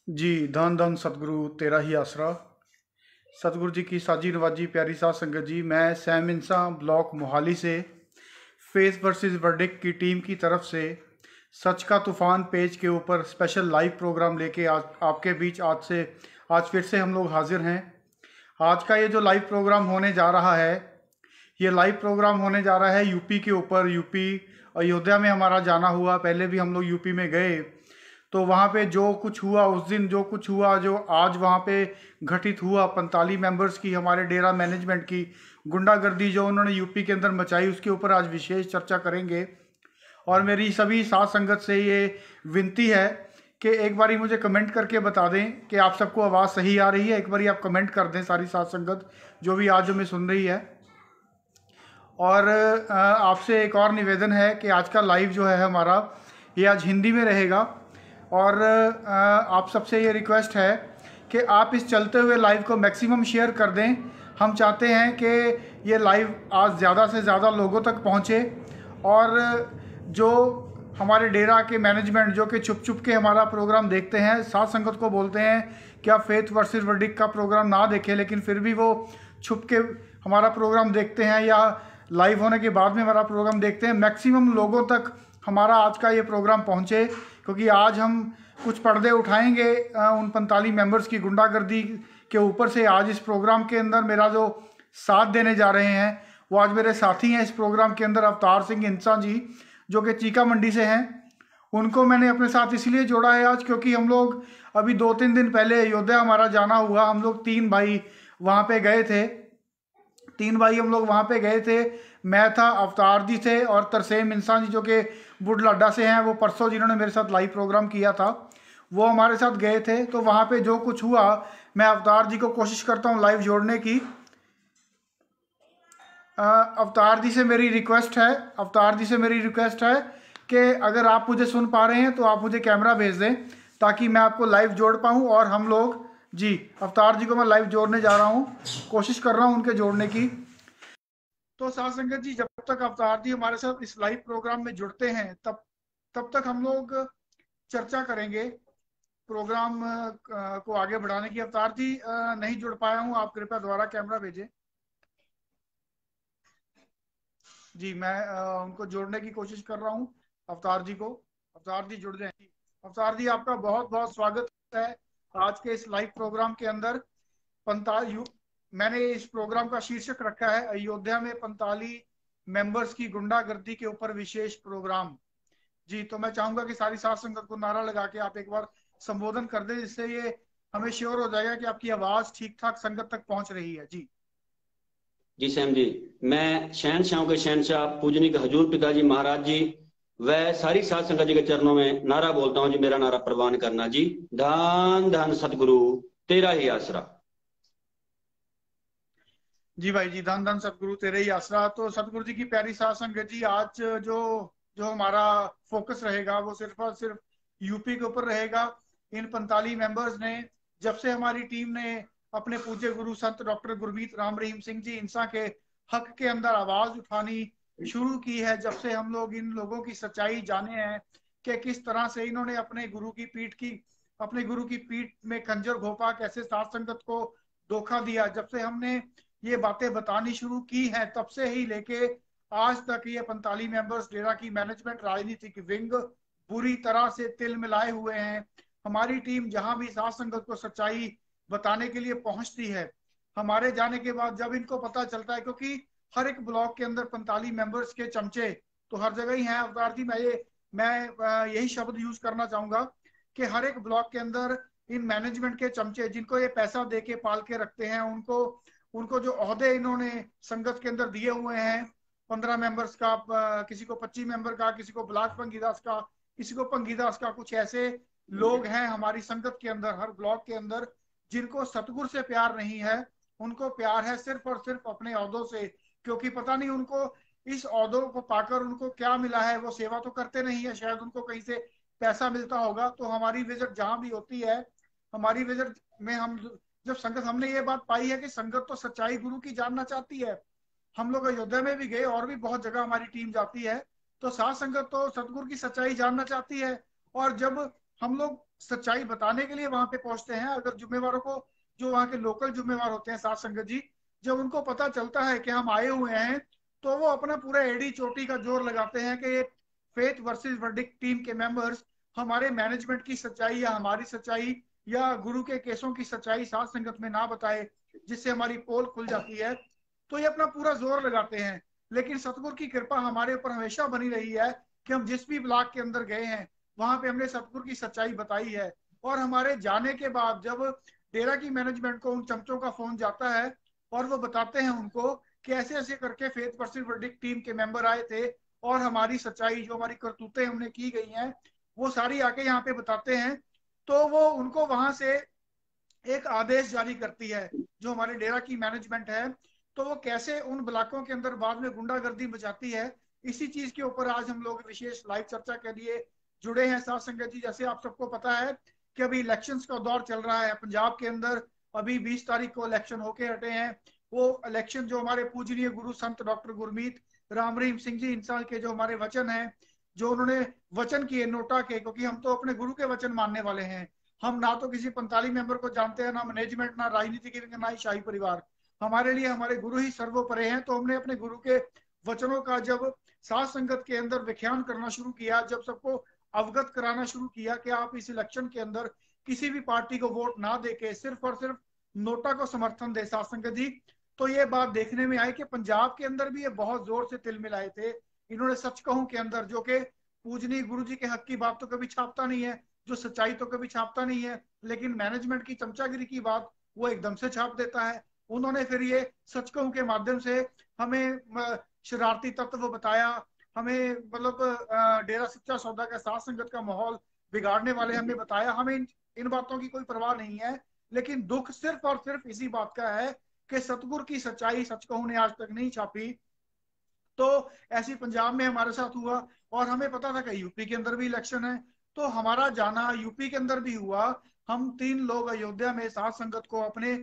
जी धन धन सतगुरु तेरा ही आसरा। सतगुरु जी की साजी नवाजी प्यारी साध संगत जी, मैं सैम इंसा ब्लॉक मोहाली से फेथ वर्सेस वर्डिक्ट की टीम की तरफ से सच का तूफान पेज के ऊपर स्पेशल लाइव प्रोग्राम लेके आज आपके बीच आज फिर से हम लोग हाजिर हैं। आज का ये जो लाइव प्रोग्राम होने जा रहा है, ये लाइव प्रोग्राम होने जा रहा है यूपी के ऊपर। यूपी अयोध्या में हमारा जाना हुआ, पहले भी हम लोग यूपी में गए, तो वहाँ पे जो कुछ हुआ उस दिन, जो कुछ हुआ, जो आज वहाँ पे घटित हुआ, 45 मेंबर्स की, हमारे डेरा मैनेजमेंट की गुंडागर्दी जो उन्होंने यूपी के अंदर मचाई, उसके ऊपर आज विशेष चर्चा करेंगे। और मेरी सभी साथ संगत से ये विनती है कि एक बारी मुझे कमेंट करके बता दें कि आप सबको आवाज़ सही आ रही है। एक बारी आप कमेंट कर दें सारी साथ संगत जो भी आज हमें सुन रही है। और आपसे एक और निवेदन है कि आज का लाइव जो है हमारा, ये आज हिंदी में रहेगा। और आप सबसे ये रिक्वेस्ट है कि आप इस चलते हुए लाइव को मैक्सिमम शेयर कर दें। हम चाहते हैं कि ये लाइव आज ज़्यादा से ज़्यादा लोगों तक पहुँचे। और जो हमारे डेरा के मैनेजमेंट जो कि छुप के हमारा प्रोग्राम देखते हैं, साथ संगत को बोलते हैं कि आप फेथ वर्सेस वर्डिक्ट का प्रोग्राम ना देखें, लेकिन फिर भी वो छुप के हमारा प्रोग्राम देखते हैं या लाइव होने के बाद में हमारा प्रोग्राम देखते हैं। मैक्सिमम लोगों तक हमारा आज का ये प्रोग्राम पहुँचे, क्योंकि आज हम कुछ पर्दे उठाएंगे उन 45 मेंबर्स की गुंडागर्दी के ऊपर से। आज इस प्रोग्राम के अंदर मेरा जो साथ देने जा रहे हैं वो आज मेरे साथी हैं इस प्रोग्राम के अंदर, अवतार सिंह इंसा जी, जो कि चीका मंडी से हैं। उनको मैंने अपने साथ इसलिए जोड़ा है आज क्योंकि हम लोग अभी 2-3 दिन पहले अयोध्या हमारा जाना हुआ। हम लोग 3 भाई वहाँ पे गए थे, 3 भाई हम लोग वहाँ पे गए थे। मैं था, अवतार जी थे और तरसेम इंसान जी जो कि बुढ़लाडा से हैं, वो परसों जिन्होंने मेरे साथ लाइव प्रोग्राम किया था, वो हमारे साथ गए थे। तो वहाँ पे जो कुछ हुआ, मैं अवतार जी को कोशिश करता हूँ लाइव जोड़ने की। अवतार जी से मेरी रिक्वेस्ट है कि अगर आप मुझे सुन पा रहे हैं तो आप मुझे कैमरा भेज दें ताकि मैं आपको लाइव जोड़ पाऊँ। और हम लोग जी, अवतार जी को मैं लाइव जोड़ने जा रहा हूँ, कोशिश कर रहा हूँ उनके जोड़ने की। तो साथ संगत जी, जब तक अवतार जी हमारे साथ इस लाइव प्रोग्राम में जुड़ते हैं तब तक हम लोग चर्चा करेंगे प्रोग्राम को आगे बढ़ाने की। अवतार जी नहीं जुड़ पाया हूँ, आप कृपया दोबारा कैमरा भेजें। जी, मैं उनको जोड़ने की कोशिश कर रहा हूँ अवतार जी को। अवतार जी जुड़ जाए। अवतार जी, आपका बहुत बहुत स्वागत है आज के इस लाइव प्रोग्राम के अंदर। मैंने इस प्रोग्राम का शीर्षक रखा है अयोध्या में 45 मेंबर्स की गुंडागर्दी के ऊपर विशेष प्रोग्राम। जी, तो मैं चाहूंगा कि सारी साथ संगत को नारा लगा के आप एक बार संबोधन कर दें, जिससे ये हमें श्योर हो जाएगा कि आपकी आवाज ठीक ठाक संगत तक पहुंच रही है। जी सैम जी, मैं शहनशाहों के शहनशाह पूजनीय हजूर पिताजी महाराज जी वह सारी साध संगत जी के चरणों में नारा बोलता हूँ जी। मेरा नारा प्रवान करना जी। धन धन सतगुरु तेरा ही आसरा। जी भाई जी, धन धन सतगुरु तेरे ही आसरा। तो सतगुरु जी की प्यारी साध संगत जी, आज जो जो हमारा फोकस रहेगा वो सिर्फ और सिर्फ यूपी के ऊपर रहेगा। इन 45 मेंबर्स ने, जब से हमारी टीम ने अपने पूज्य गुरु संत डॉक्टर गुरमीत राम रहीम सिंह जी इंसा के हक के अंदर आवाज उठानी शुरू की है, जब से हम लोग इन लोगों की सच्चाई जाने हैं कि किस तरह से इन्होंने अपने गुरु की पीठ में खंजर घोंपा, कैसे साध संगत को धोखा दिया, जब से हमने ये बातें बतानी शुरू की हैं, तब से ही लेके आज तक ये 45 मेंबर्स डेरा की मैनेजमेंट राजनीतिक विंग बुरी तरह से तिल मिलाए हुए हैं। हमारी टीम जहां भी साध संगत को सच्चाई बताने के लिए पहुंचती है, हमारे जाने के बाद जब इनको पता चलता है, क्योंकि हर एक ब्लॉक के अंदर 45 मेंबर्स के चमचे तो हर जगह ही हैं अवतार जी। मैं यही शब्द यूज करना चाहूंगा कि हर एक ब्लॉक के अंदर इन मैनेजमेंट के चमचे जिनको ये पैसा दे के पाल के रखते हैं, उनको उनको जो ओहदे इन्होंने संगत के अंदर दिए हुए हैं, 15 मेंबर्स का, किसी को 25 मेंबर का, किसी को ब्लॉक भंगीदास का, किसी को भंगीदास का, कुछ ऐसे लोग हैं हमारी संगत के अंदर, हर ब्लॉक के अंदर, जिनको सतगुरु से प्यार नहीं है। उनको प्यार है सिर्फ और सिर्फ अपने ओहदों से, क्योंकि पता नहीं उनको इस ओहदों को पाकर उनको क्या मिला है। वो सेवा तो करते नहीं है, शायद उनको कहीं से पैसा मिलता होगा। तो हमारी विजिट जहां भी होती है, हमारी विजिट में हम जब संगत, हमने ये बात पाई है कि संगत तो सच्चाई गुरु की जानना चाहती है। हम लोग अयोध्या में भी गए और भी बहुत जगह हमारी टीम जाती है, तो साथ संगत तो सतगुरु की सच्चाई जानना चाहती है। और जब हम लोग सच्चाई बताने के लिए वहां पे पहुंचते हैं, अगर जिम्मेवारों को, जो वहाँ के लोकल जिम्मेवार होते हैं साथ संगत जी, जब उनको पता चलता है कि हम आए हुए हैं, तो वो अपना पूरा एडी चोटी का जोर लगाते हैं कि ये फेथ वर्सेस वर्डिक्ट टीम के मेंबर्स हमारे मैनेजमेंट की सच्चाई या हमारी सच्चाई या गुरु के केसों की सच्चाई साथ संगत में ना बताए, जिससे हमारी पोल खुल जाती है। तो ये अपना पूरा जोर लगाते हैं। लेकिन सतगुरु की कृपा हमारे ऊपर हमेशा बनी रही है कि हम जिस भी ब्लॉक के अंदर गए हैं, वहां पे हमने सतगुरु की सच्चाई बताई है। और हमारे जाने के बाद जब डेरा की मैनेजमेंट को उन चमचों का फोन जाता है और वो बताते हैं उनको कि ऐसे ऐसे करके फेथ वर्सेस वर्डिक्ट टीम के मेंबर आए थे, और हमारी सच्चाई, जो हमारी करतूतें हमने की गई हैं, वो सारी आके यहाँ पे बताते हैं, तो वो उनको वहां से एक आदेश जारी करती है, जो हमारे डेरा की मैनेजमेंट है। तो वो कैसे उन ब्लॉकों के अंदर बाद में गुंडागर्दी मचाती है, इसी चीज के ऊपर आज हम लोग विशेष लाइव चर्चा के लिए जुड़े हैं साथ संगत जी। जैसे आप सबको पता है कि अभी इलेक्शंस का दौर चल रहा है पंजाब के अंदर। अभी 20 तारीख को इलेक्शन होके हटे हैं। वो इलेक्शन जो हमारे पूजनीय गुरु संत डॉक्टर गुरमीत राम रहीम सिंह जी इंसान के जो हमारे वचन हैं, जो उन्होंने वचन किए नोटा के, क्योंकि हम तो अपने गुरु के वचन मानने वाले हैं। हम ना तो किसी 45 मेंबर को जानते हैं, ना मैनेजमेंट, ना राजनीतिक, ना ही शाही परिवार। हमारे लिए हमारे गुरु ही सर्वोपरि हैं। तो हमने अपने गुरु के वचनों का जब साथ संगत के अंदर व्याख्यान करना शुरू किया, जब सबको अवगत कराना शुरू किया कि आप इस इलेक्शन के अंदर किसी भी पार्टी को वोट ना देके सिर्फ और सिर्फ नोटा को समर्थन दे साथ संगत जी, तो ये बात देखने में आई कि पंजाब के अंदर भी ये बहुत जोर से तिल मिलाए थे। इन्होंने सच कहूं के अंदर, जो कि पूजनीय गुरु जी के हक की बात तो कभी छापता नहीं है, जो सच्चाई तो कभी छापता नहीं है, लेकिन मैनेजमेंट की चमचागिरी की बात वो एकदम से छाप देता है। उन्होंने फिर ये सच कहूं के माध्यम से हमें शरारती तत्व बताया, हमें मतलब डेरा सच्चा सौदा का साथ संगत का माहौल बिगाड़ने वाले हमें बताया। हमें इन बातों की कोई परवाह नहीं है, लेकिन दुख सिर्फ और सिर्फ इसी बात का है कि सतगुरु की सच्चाई सच कहूं ने आज तक नहीं छापी। तो ऐसी पंजाब में हमारे साथ हुआ, और हमें पता था कि यूपी के अंदर भी इलेक्शन है, तो हमारा जाना यूपी के अंदर भी हुआ। हम 3 लोग अयोध्या में साथ संगत को अपने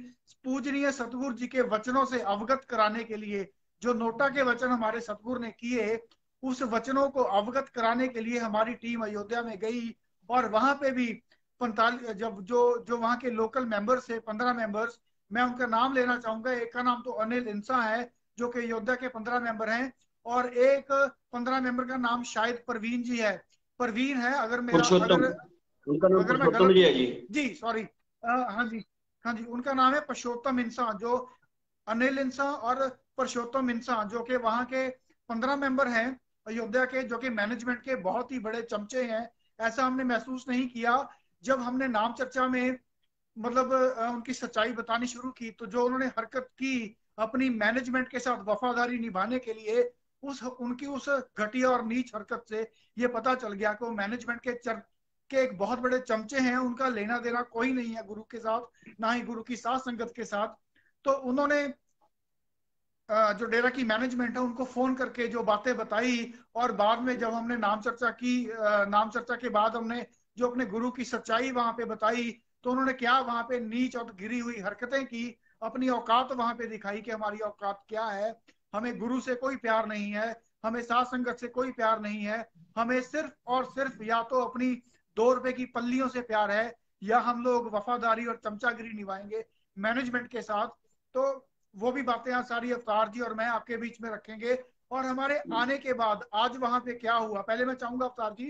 पूजनीय सतगुरु जी के वचनों से अवगत कराने के लिए, जो नोटा के वचन हमारे सतगुरु ने किए, उस वचनों को अवगत कराने के लिए हमारी टीम अयोध्या में गई। और वहां पे भी 45, जब जो जो वहाँ के लोकल मेंबर्स थे, 15 मेंबर्स, मैं उनका नाम लेना चाहूंगा। एक का नाम तो अनिल इंसा है, जो कि अयोध्या के 15 मेंबर हैं, और एक 15 मेंबर का नाम शायद परवीन जी है, परवीन है। अगर मेरा पुरुषोत्तम, अगर उनका नाम अगर मैं पुरुषोत्तम गलत, जी है जी। जी सॉरी, हाँ जी, हाँ जी, उनका नाम है पुरुषोत्तम इंसान, जो अनिल इंसान और पुरुषोत्तम इंसान, जो कि वहाँ के 15 मेंबर हैं अयोध्या के, जो कि मैनेजमेंट के बहुत ही बड़े चमचे हैं। ऐसा हमने महसूस नहीं किया जब हमने नाम चर्चा में मतलब उनकी सच्चाई बतानी शुरू की, तो जो उन्होंने हरकत की अपनी मैनेजमेंट के साथ वफादारी निभाने के लिए, उस उनकी उस घटिया और नीच हरकत से ये पता चल गया कि वो मैनेजमेंट के एक बहुत बड़े चमचे हैं। उनका लेना देना कोई नहीं है गुरु के साथ, ना ही गुरु की साथ संगत के साथ। तो उन्होंने जो डेरा की मैनेजमेंट है उनको फोन करके जो बातें बताई, और बाद में जब हमने नाम चर्चा की, नाम चर्चा के बाद हमने जो अपने गुरु की सच्चाई वहां पे बताई, तो उन्होंने क्या वहां पे नीच और गिरी हुई हरकतें की, अपनी औकात वहां पे दिखाई कि हमारी औकात क्या है। हमें गुरु से कोई प्यार नहीं है, हमें साथ संगत से कोई प्यार नहीं है, हमें सिर्फ और सिर्फ या तो अपनी 2 रुपए की पल्लियों से प्यार है, या हम लोग वफादारी और चमचागिरी निभाएंगे मैनेजमेंट के साथ। तो वो भी बातें आज सारी अवतार जी और मैं आपके बीच में रखेंगे। और हमारे आने के बाद आज वहां पे क्या हुआ, पहले मैं चाहूंगा अवतार जी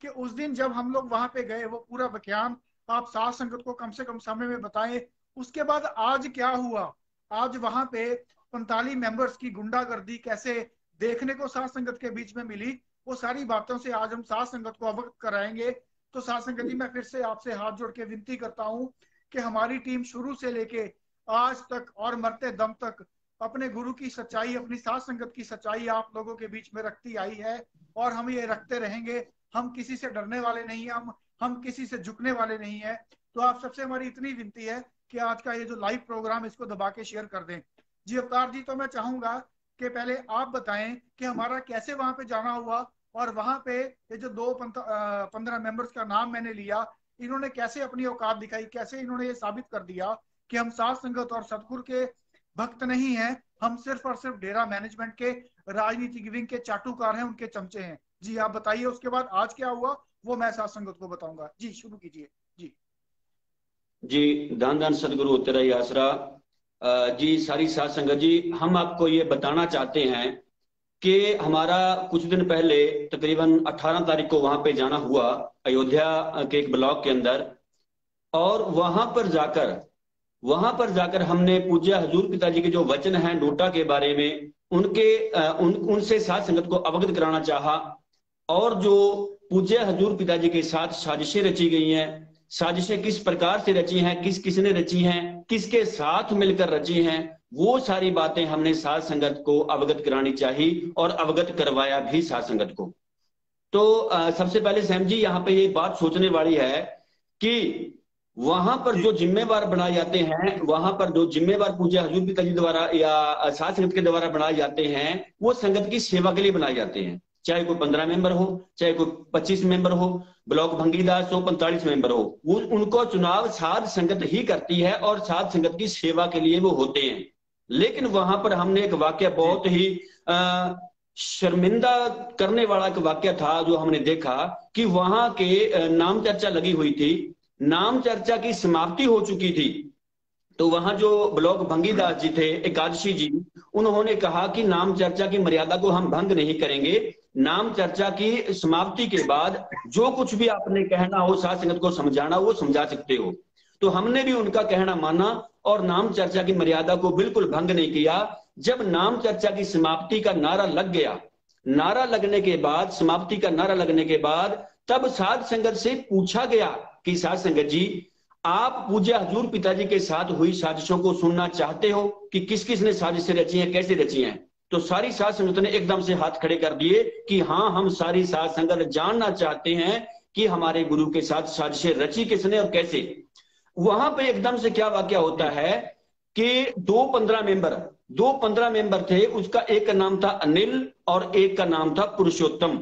कि उस दिन जब हम लोग वहां पे गए, वो पूरा व्याख्यान आप साथ संगत को कम से कम समय में बताएं। उसके बाद आज क्या हुआ, आज वहां पे 45 मेंबर्स की गुंडागर्दी कैसे देखने को साथ संगत के बीच में मिली, वो सारी बातों से आज हम साथ संगत को अवगत कराएंगे। तो साथ संगत जी, मैं फिर से आपसे हाथ जोड़ के विनती करता हूं कि हमारी टीम शुरू से लेके आज तक और मरते दम तक अपने गुरु की सच्चाई, अपनी साथ संगत की सच्चाई आप लोगों के बीच में रखती आई है, और हम ये रखते रहेंगे। हम किसी से डरने वाले नहीं हैं, हम किसी से झुकने वाले नहीं है। तो आप सबसे हमारी इतनी विनती है कि आज का ये जो लाइव प्रोग्राम, इसको दबा के शेयर कर दें। जी अवतार जी, तो मैं चाहूंगा कि पहले आप बताएं कि हमारा कैसे वहां पे जाना हुआ, और वहां पे ये जो 15 मेंबर्स का नाम मैंने लिया, इन्होंने कैसे अपनी औकात दिखाई, कैसे इन्होंने ये साबित कर दिया कि हम साध संगत और सतगुरु के भक्त नहीं हैं, हम सिर्फ और सिर्फ डेरा मैनेजमेंट के राजनीतिक विंग के चाटुकार हैं, उनके चमचे हैं। जी आप बताइए, उसके बाद आज क्या हुआ वो मैं साध संगत को बताऊंगा। जी शुरू कीजिए। जी जी, धन धन सदगुरु तेरा ही आसरा। जी सारी साध संगत जी, हम आपको ये बताना चाहते हैं कि हमारा कुछ दिन पहले तकरीबन 18 तारीख को वहां पे जाना हुआ, अयोध्या के एक ब्लॉक के अंदर। और वहां पर जाकर हमने पूज्य हजूर पिताजी के जो वचन हैं नोटा के बारे में, उनसे साध संगत को अवगत कराना चाहा। और जो पूज्य हजूर पिताजी के साथ साजिशें रची गई हैं, साजिशें किस प्रकार से रची हैं, किस किसने रची हैं, किसके साथ मिलकर रची हैं, वो सारी बातें हमने साध संगत को अवगत करानी चाहिए और अवगत करवाया भी साध संगत को। तो सबसे पहले सैम जी, यहाँ पे ये बात सोचने वाली है कि वहां पर जो जिम्मेवार बनाए जाते हैं, वहां पर जो जिम्मेवार पूज्य हजूर पिताजी द्वारा या साध संगत के द्वारा बनाए जाते हैं, वो संगत की सेवा के लिए बनाए जाते हैं। चाहे कोई 15 मेंबर हो, चाहे कोई 25 मेंबर हो, ब्लॉक भंगीदास हो, 45 मेंबर हो, वो उनको चुनाव साध संगत ही करती है और साध संगत की सेवा के लिए वो होते हैं। लेकिन वहां पर हमने एक वाक्य बहुत ही शर्मिंदा करने वाला एक वाक्य था जो हमने देखा कि वहां के नाम चर्चा लगी हुई थी, नाम चर्चा की समाप्ति हो चुकी थी। तो वहां जो ब्लॉक भंगीदास जी थे, एकादशी जी, उन्होंने कहा कि नाम चर्चा की मर्यादा को हम भंग नहीं करेंगे, नाम चर्चा की समाप्ति के बाद जो कुछ भी आपने कहना हो, साध संगत को समझाना, वो समझा सकते हो। तो हमने भी उनका कहना माना और नाम चर्चा की मर्यादा को बिल्कुल भंग नहीं किया। जब नाम चर्चा की समाप्ति का नारा लग गया, नारा लगने के बाद, समाप्ति का नारा लगने के बाद, तब साध संगत से पूछा गया कि साध संगत जी, आप पूज्य हजूर पिताजी के साथ हुई साजिशों को सुनना चाहते हो कि किस किस ने साजिशें रची हैं, कैसे रची हैं? तो सारी साध संगत ने एकदम से हाथ खड़े कर दिए कि हाँ, हम सारी साध संगत जानना चाहते हैं कि हमारे गुरु के साथ साजिशें रची किसने और कैसे। वहां पे एकदम से क्या वाकया होता है कि दो 15 मेंबर थे, उसका एक का नाम था अनिल और एक का नाम था पुरुषोत्तम।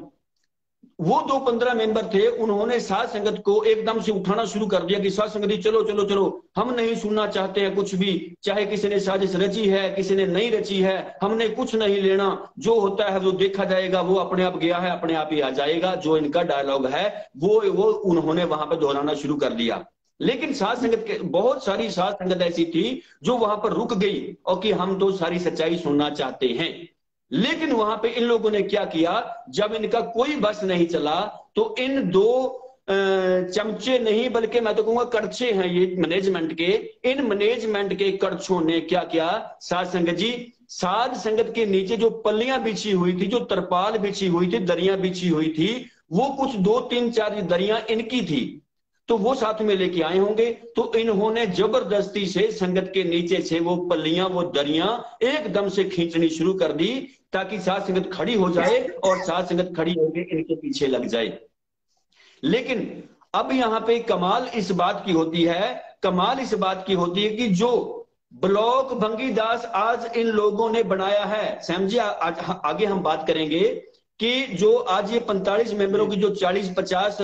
वो दो 15 मेंबर थे, उन्होंने साध संगत को एकदम से उठाना शुरू कर दिया कि साध संगत चलो चलो चलो, हम नहीं सुनना चाहते हैं कुछ भी, चाहे किसी ने साजिश रची है, किसी ने नहीं रची है, हमने कुछ नहीं लेना, जो होता है वो देखा जाएगा, वो अपने आप गया है अपने आप ही आ जाएगा। जो इनका डायलॉग है वो उन्होंने वहां पर दोहराना शुरू कर दिया। लेकिन साध संगत के बहुत सारी साध संगत ऐसी थी जो वहां पर रुक गई और कि हम तो सारी सच्चाई सुनना चाहते हैं। लेकिन वहां पे इन लोगों ने क्या किया, जब इनका कोई बस नहीं चला तो इन दो चमचे नहीं बल्कि मैं तो कहूंगा कड़छे हैं ये मैनेजमेंट के, इन मैनेजमेंट के कड़छों ने क्या किया, साध संगत जी, साध संगत के नीचे जो पल्लियां बिछी हुई थी, जो तरपाल बिछी हुई थी, दरियां बिछी हुई थी, वो कुछ 2-3-4 दरियां इनकी थी, तो वो साथ में लेके आए होंगे। तो इन्होंने जबरदस्ती से संगत के नीचे से वो पल्लियां, वो दरियां एकदम से खींचनी शुरू कर दी ताकि साध संगत खड़ी हो जाए और साध संगत खड़ी होकर इनके पीछे लग जाए। लेकिन अब यहां पे कमाल इस बात की होती है कि जो ब्लॉक भंगीदास आज इन लोगों ने बनाया है, सैम जी आगे हम बात करेंगे कि जो आज ये 45 मेंबरों की जो 40-50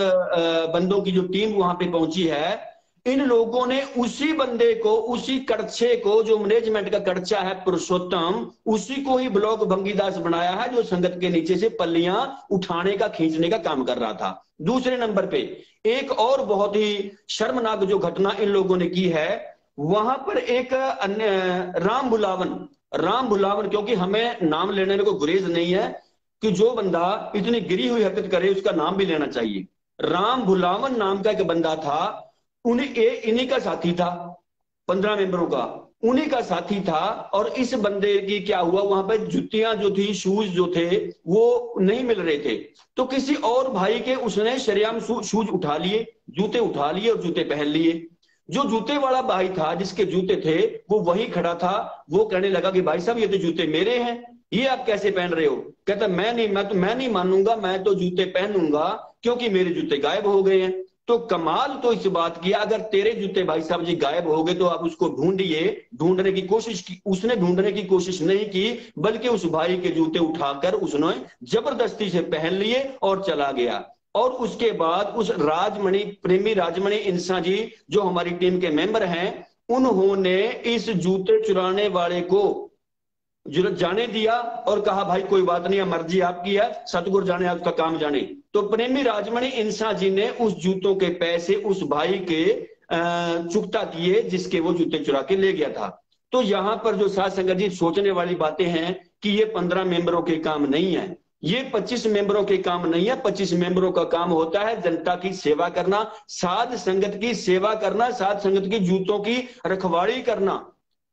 बंदों की जो टीम वहां पे पहुंची है, इन लोगों ने उसी बंदे को, उसी कड़छे को, जो मैनेजमेंट का कड़छा है पुरुषोत्तम, उसी को ही ब्लॉक भंगीदास बनाया है जो संगत के नीचे से पल्लियां उठाने का, खींचने का काम कर रहा था। दूसरे नंबर पे एक और बहुत ही शर्मनाक जो घटना इन लोगों ने की है, वहां पर एक राम बुलावन, क्योंकि हमें नाम लेने में कोई गुरेज नहीं है कि जो बंदा इतनी गिरी हुई हरकत करे उसका नाम भी लेना चाहिए। राम बुलावन नाम का एक बंदा था, इन्हीं का साथी था 15 मेंबरों का। उन्हीं का साथी था। और इस बंदे की क्या हुआ, वहां पे जुतियां जो थी, शूज जो थे वो नहीं मिल रहे थे, तो किसी और भाई के उसने शरेआम शूज उठा लिए, जूते उठा लिए और जूते पहन लिए। जो जूते वाला भाई था, जिसके जूते थे, वो वहीं खड़ा था। वो कहने लगा कि भाई साहब ये तो जूते मेरे हैं, ये आप कैसे पहन रहे हो? कहता मैं नहीं मानूंगा, मैं तो जूते पहनूंगा क्योंकि मेरे जूते गायब हो गए हैं। तो कमाल तो इस बात की, अगर तेरे जूते भाई साहब जी गायब हो गए तो आप उसको ढूंढिए। ढूंढने की कोशिश की उसने, ढूंढने की कोशिश नहीं की, बल्कि उस भाई के जूते उठाकर उसने जबरदस्ती से पहन लिए और चला गया। और उसके बाद उस राजमणि, प्रेमी राजमणि इंसा जी, जो हमारी टीम के मेंबर हैं, उन्होंने इस जूते चुराने वाले को जाने दिया और कहा भाई कोई बात नहीं है, मर्जी आपकी है, सतगुरु जाने आपका काम जाने। तो प्रेमी राजमणि इंसा जी ने उस जूतों के पैसे उस भाई के चुकता किए जिसके वो जूते चुरा के ले गया था। तो यहां पर जो साध संगत जी सोचने वाली बातें हैं कि ये 15 मेंबरों के काम नहीं है, ये 25 मेंबरों के काम नहीं है। 25 मेंबरों का काम होता है जनता की सेवा करना, साध संगत की सेवा करना, साध संगत की जूतों की रखवाली करना।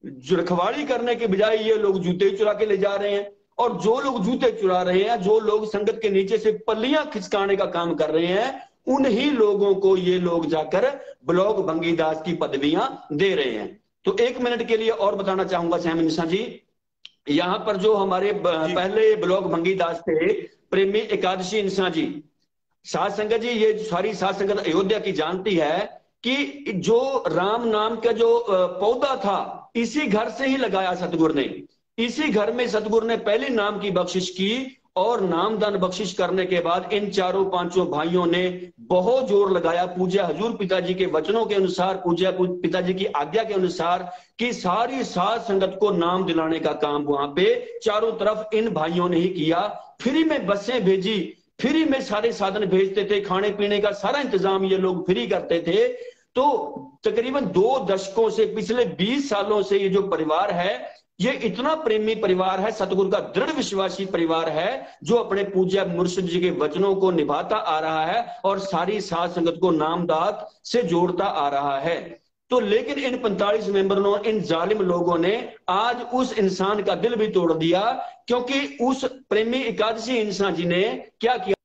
रखवाली करने के बजाय ये लोग जूते चुरा के ले जा रहे हैं। और जो लोग जूते चुरा रहे हैं, जो लोग संगत के नीचे से पल्लियां खिसकाने का काम कर रहे हैं, उन्हीं लोगों को ये लोग जाकर ब्लॉक भंगीदास की पदवियां दे रहे हैं। तो 1 मिनट के लिए और बताना चाहूंगा श्याम निशा जी, यहां पर जो हमारे जी पहले ब्लॉक भंगीदास थे, प्रेमी एकादशी इंसा जी, साध संगत जी, ये सारी साध संगत अयोध्या की जानती है कि जो राम नाम का जो पौधा था, इसी घर से ही लगाया सतगुरु ने। इसी घर में सतगुरु ने पहले नाम की बख्शिश की, और नामदान बख्शिश करने के बाद इन चारों पांचों भाइयों ने बहुत जोर लगाया, पूज्य हजूर पिताजी के वचनों के अनुसार, पूज्य पिताजी की आज्ञा के अनुसार, कि सारी साध संगत को नाम दिलाने का काम वहां पे चारों तरफ इन भाइयों ने ही किया। फ्री में बसें भेजी, फ्री में सारे साधन भेजते थे, खाने पीने का सारा इंतजाम ये लोग फ्री करते थे। तो तकरीबन 2 दशकों से, पिछले 20 सालों से ये जो परिवार है, ये इतना प्रेमी परिवार है, सतगुरु का दृढ़ विश्वासी परिवार है, जो अपने पूज्य मुर्शिद जी के वचनों को निभाता आ रहा है और सारी साध संगत को नामदात से जोड़ता आ रहा है। तो लेकिन इन 45 मेंबरों, इन जालिम लोगों ने आज उस इंसान का दिल भी तोड़ दिया, क्योंकि उस प्रेमी एकादशी इंसान जी ने क्या किया,